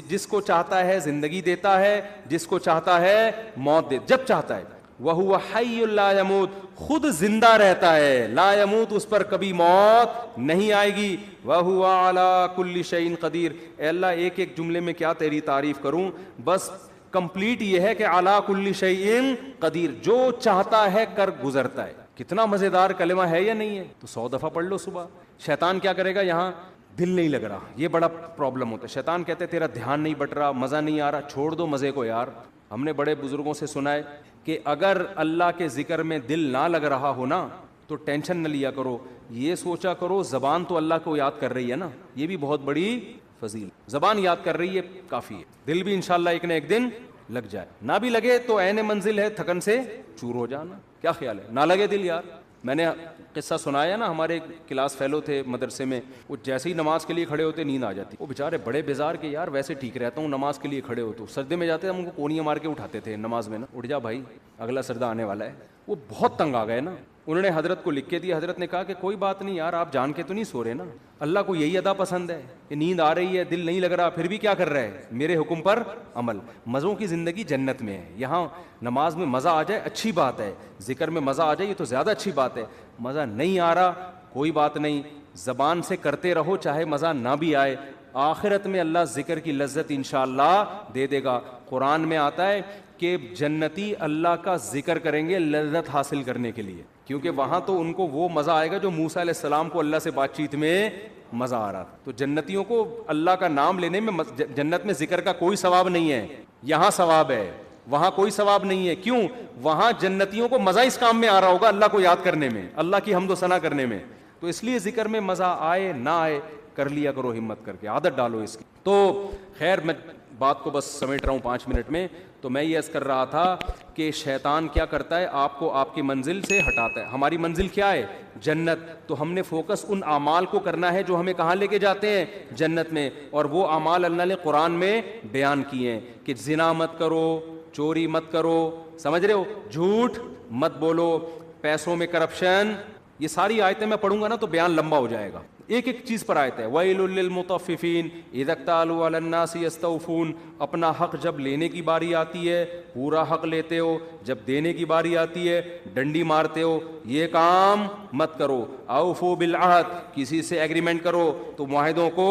جس کو چاہتا ہے زندگی دیتا ہے, جس کو چاہتا ہے موت دے, جب چاہتا ہے. وَهُوَ حَيٌّ لَا يَمُوتُ, خود زندہ رہتا ہے, لا يموت, اس پر کبھی موت نہیں آئے گی. وَهُوَ عَلَى كُلِّ شَيْءٍ قَدِيرٌ, اے اللہ ایک ایک جملے میں کیا تیری تعریف کروں, بس کمپلیٹ یہ ہے کہ عَلَى كُلِّ شَيْءٍ قَدِيرٌ, جو چاہتا ہے کر گزرتا ہے. کتنا مزیدار کلمہ ہے یا نہیں ہے؟ تو 100 دفعہ پڑھ لو صبح. شیطان کیا کرے گا؟ یہاں دل نہیں لگ رہا, یہ بڑا پرابلم ہوتا ہے. شیطان کہتے تیرا دھیان نہیں بٹ رہا, مزہ نہیں آ رہا, چھوڑ دو مزے کو یار. ہم نے بڑے بزرگوں سے سنا ہے کہ اگر اللہ کے ذکر میں دل نہ لگ رہا ہو نا تو ٹینشن نہ لیا کرو, یہ سوچا کرو زبان تو اللہ کو یاد کر رہی ہے نا, یہ بھی بہت بڑی فضیل. زبان یاد کر رہی ہے کافی ہے, دل بھی انشاءاللہ ایک نہ ایک دن لگ جائے. نہ بھی لگے تو عین منزل ہے تھکن سے چور ہو جانا. کیا خیال ہے؟ نہ لگے دل یار. میں نے قصہ سنایا نا, ہمارے کلاس فیلو تھے مدرسے میں, وہ جیسے ہی نماز کے لیے کھڑے ہوتے نیند آ جاتی. وہ بیچارے بڑے بیزار کے, یار ویسے ٹھیک رہتا ہوں نماز کے لیے کھڑے ہو, تو سجدے میں جاتے ہم ان کو کونیاں مار کے اٹھاتے تھے نماز میں نا, اٹھ جا بھائی اگلا سجدہ آنے والا ہے. وہ بہت تنگ آ گئے نا, انہوں نے حضرت کو لکھ کے دیا. حضرت نے کہا کہ کوئی بات نہیں یار, آپ جان کے تو نہیں سو رہے نا, اللہ کو یہی ادا پسند ہے کہ نیند آ رہی ہے, دل نہیں لگ رہا, پھر بھی کیا کر رہے ہیں, میرے حکم پر عمل. مزوں کی زندگی جنت میں ہے. یہاں نماز میں مزہ آ جائے اچھی بات ہے, ذکر میں مزہ آ جائے یہ تو زیادہ اچھی بات ہے. مزہ نہیں آ رہا کوئی بات نہیں, زبان سے کرتے رہو چاہے مزہ نہ بھی آئے, آخرت میں اللہ ذکر کی لذت انشاءاللہ دے دے گا. قرآن میں آتا ہے کہ جنتی اللہ کا ذکر کریں گے لذت حاصل کرنے کے لیے, کیونکہ وہاں تو ان کو وہ مزہ آئے گا جو موسیٰ علیہ السلام کو اللہ سے بات چیت میں مزہ آ رہا. تو جنتیوں کو اللہ کا نام لینے میں جنت میں ذکر کا کوئی ثواب نہیں ہے. یہاں ثواب ہے, وہاں کوئی ثواب نہیں ہے. کیوں؟ وہاں جنتیوں کو مزہ اس کام میں آ رہا ہوگا, اللہ کو یاد کرنے میں, اللہ کی حمد و ثنا کرنے میں. تو اس لیے ذکر میں مزہ آئے نہ آئے کر لیا کرو, ہمت کر کے عادت ڈالو اس کی. تو خیر میں بات کو بس سمیٹ رہا ہوں 5 منٹ میں. تو میں یہ عرض کر رہا تھا کہ شیطان کیا کرتا ہے, آپ کو آپ کی منزل سے ہٹاتا ہے. ہماری منزل کیا ہے؟ جنت. تو ہم نے فوکس ان اعمال کو کرنا ہے جو ہمیں کہاں لے کے جاتے ہیں؟ جنت میں. اور وہ اعمال اللہ نے قرآن میں بیان کیے ہیں کہ زنا مت کرو, چوری مت کرو, سمجھ رہے ہو, جھوٹ مت بولو, پیسوں میں کرپشن. یہ ساری آیتیں میں پڑھوں گا نا تو بیان لمبا ہو جائے گا. ایک ایک چیز پر آیت ہے. وَيْلٌ لِّلْمُطَفِّفِينَ إِذَا اكْتَالُوا عَلَى النَّاسِ يَسْتَوْفُونَ. اپنا حق جب لینے کی باری آتی ہے پورا حق لیتے ہو, جب دینے کی باری آتی ہے ڈنڈی مارتے ہو. یہ کام مت کرو. اوفوا بالعہد, کسی سے ایگریمنٹ کرو تو معاہدوں کو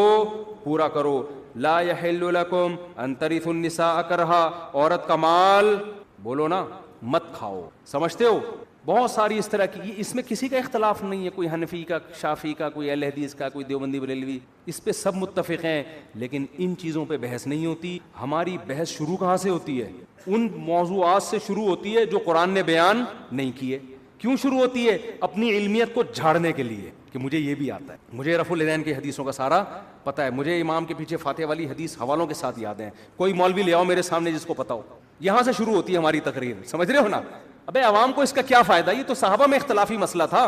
پورا کرو. لا يحل لكم ان ترثوا النساء کرہا, عورت کا مال بولو نا مت کھاؤ. سمجھتے ہو بہت ساری اس طرح کی, اس میں کسی کا اختلاف نہیں ہے, کوئی حنفی کا, شافعی کا, کوئی اہل حدیث کا, کوئی دیوبندی بریلوی, اس پہ سب متفق ہیں. لیکن ان چیزوں پہ بحث نہیں ہوتی. ہماری بحث شروع کہاں سے ہوتی ہے؟ ان موضوعات سے شروع ہوتی ہے جو قرآن نے بیان نہیں کیے. کیوں شروع ہوتی ہے؟ اپنی علمیت کو جھاڑنے کے لیے کہ مجھے یہ بھی آتا ہے, مجھے رفع الیدین کی حدیثوں کا سارا پتہ ہے, مجھے امام کے پیچھے فاتحہ والی حدیث حوالوں کے ساتھ یاد ہیں. کوئی مولوی لے آؤ میرے سامنے جس کو پتہ ہو. یہاں سے شروع ہوتی ہے ہماری تقریر. سمجھ رہے ہو نا؟ ابے عوام کو اس کا کیا فائدہ؟ یہ تو صحابہ میں اختلافی مسئلہ تھا.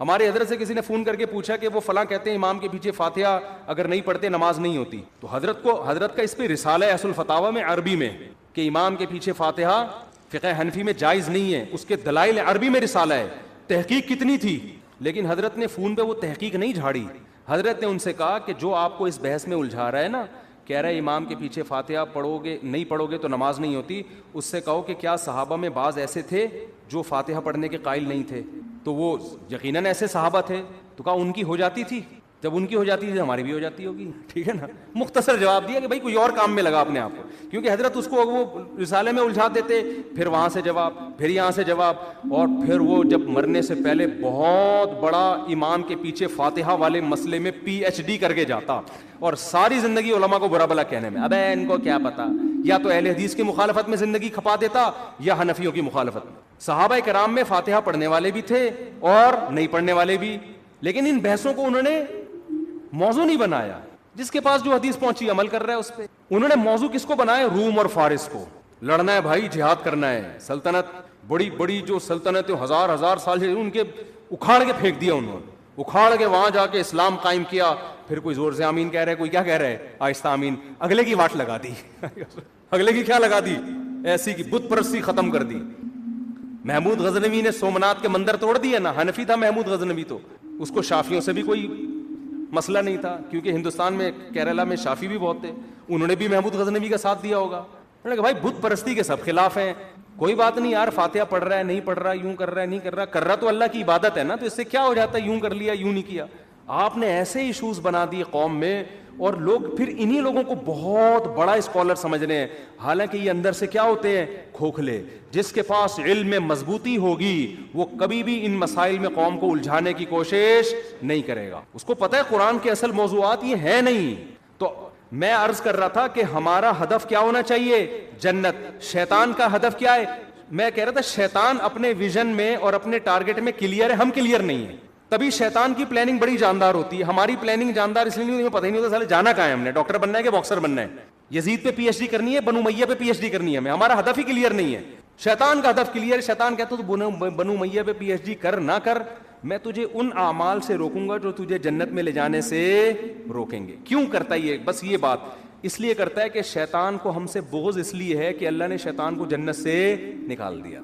ہمارے حضرت سے کسی نے فون کر کے پوچھا کہ وہ فلاں کہتے ہیں امام کے پیچھے فاتحہ اگر نہیں پڑھتے نماز نہیں ہوتی. تو حضرت کا اس پہ رسالہ ہے اصل فتاوی میں عربی میں کہ امام کے پیچھے فاتحہ فقہ حنفی میں جائز نہیں ہے. اس کے دلائل عربی میں رسالہ ہے. تحقیق کتنی تھی, لیکن حضرت نے فون پہ وہ تحقیق نہیں جھاڑی. حضرت نے ان سے کہا کہ جو آپ کو اس بحث میں الجھا رہا ہے نا, کہہ رہا ہے امام کے پیچھے فاتحہ نہیں پڑھو گے تو نماز نہیں ہوتی, اس سے کہو کہ کیا صحابہ میں بعض ایسے تھے جو فاتحہ پڑھنے کے قائل نہیں تھے؟ تو وہ یقیناً ایسے صحابہ تھے. تو کہا ان کی ہو جاتی تھی, جب ان کی ہو جاتی تھی ہماری بھی ہو جاتی ہوگی. ٹھیک ہے نا؟ مختصر جواب دیا کہ بھائی کوئی اور کام میں لگا اپنے آپ کو, کیونکہ حضرت اس کو وہ رسالے میں الجھا دیتے, پھر وہاں سے جواب, پھر یہاں سے جواب, اور پھر وہ جب مرنے سے پہلے بہت بڑا امام کے پیچھے فاتحہ والے مسئلے میں PhD کر کے جاتا, اور ساری زندگی علماء کو برا بلا کہنے میں. ابے ان کو کیا پتا, یا تو اہل حدیث کی مخالفت میں زندگی کھپا دیتا یا حنفیوں کی مخالفت میں. صحابہ کرام میں فاتحہ پڑھنے والے بھی تھے اور نہیں پڑھنے والے بھی, لیکن ان بحثوں کو انہوں نے موضوع نہیں بنایا. جس کے پاس جو حدیث پہنچی عمل کر رہا ہے اس پہ. انہوں نے موضوع کس کو بنایا؟ روم اور فارس کو. لڑنا ہے بھائی, جہاد کرنا ہے. سلطنت بڑی بڑی جو سلطنتیں ہزار سال سے ان کے اکھاڑ کے پھینک دیا انہوں نے, اکھاڑ کے وہاں جا کے اسلام قائم کیا. پھر کوئی زور سے آمین کہہ رہا ہے, کوئی کیا کہہ رہا ہے آہستہ آمین, اگلے کی واٹ لگا دی. اگلے کی کیا لگا دی؟ ایسی کی بت پرستی ختم کر دی. محمود غزنوی نے سومنات کے مندر توڑ دیا نا, حنفی تھا محمود غزنوی, تو اس کو شافیوں سے بھی کوئی مسئلہ نہیں تھا, کیونکہ ہندوستان میں کیرلا میں شافی بھی بہت تھے, انہوں نے بھی محمود غزنوی کا ساتھ دیا ہوگا. انہوں نے کہا بھائی بت پرستی کے سب خلاف ہیں, کوئی بات نہیں یار, فاتحہ پڑھ رہا ہے نہیں پڑھ رہا, یوں کر رہا ہے نہیں کر رہا تو اللہ کی عبادت ہے نا, تو اس سے کیا ہو جاتا ہے یوں کر لیا یوں نہیں کیا. آپ نے ایسے ایشوز بنا دیے قوم میں, اور لوگ پھر انہی لوگوں کو بہت بڑا اسکالر سمجھ رہے ہیں, حالانکہ یہ اندر سے کیا ہوتے ہیں؟ کھوکھلے. جس کے پاس علم میں مضبوطی ہوگی وہ کبھی بھی ان مسائل میں قوم کو الجھانے کی کوشش نہیں کرے گا. اس کو پتہ ہے قرآن کے اصل موضوعات یہ ہیں نہیں. تو میں عرض کر رہا تھا کہ ہمارا ہدف کیا ہونا چاہیے؟ جنت. شیطان کا ہدف کیا ہے؟ میں کہہ رہا تھا شیطان اپنے ویژن میں اور اپنے ٹارگٹ میں کلیئر ہے, ہم کلیئر نہیں ہیں. تبھی شیطان کی پلاننگ بڑی جاندار ہوتی ہے. ہماری پلاننگ جاندار اس لیے نہیں ہوتی, پتہ ہی نہیں ہوتا سالے جانا کہاں ہے ہم نے, ڈاکٹر بننا ہے کہ باکسر بننا ہے, یزید پہ PhD کرنی ہے, بنو امیہ پہ PhD کرنی ہے. ہمارا ہدف ہی کلیئر نہیں ہے. شیطان کا ہدف کلیئر ہے. شیطان کہتا ہے تو بنو امیہ پہ PhD کر نہ کر, میں تجھے ان اعمال سے روکوں گا جو تجھے جنت میں لے جانے سے روکیں گے. کیوں کرتا ہے یہ؟ بس یہ بات اس لیے کرتا ہے کہ شیطان کو ہم سے بغض اس لیے ہے کہ اللہ نے شیطان کو جنت سے نکال دیا.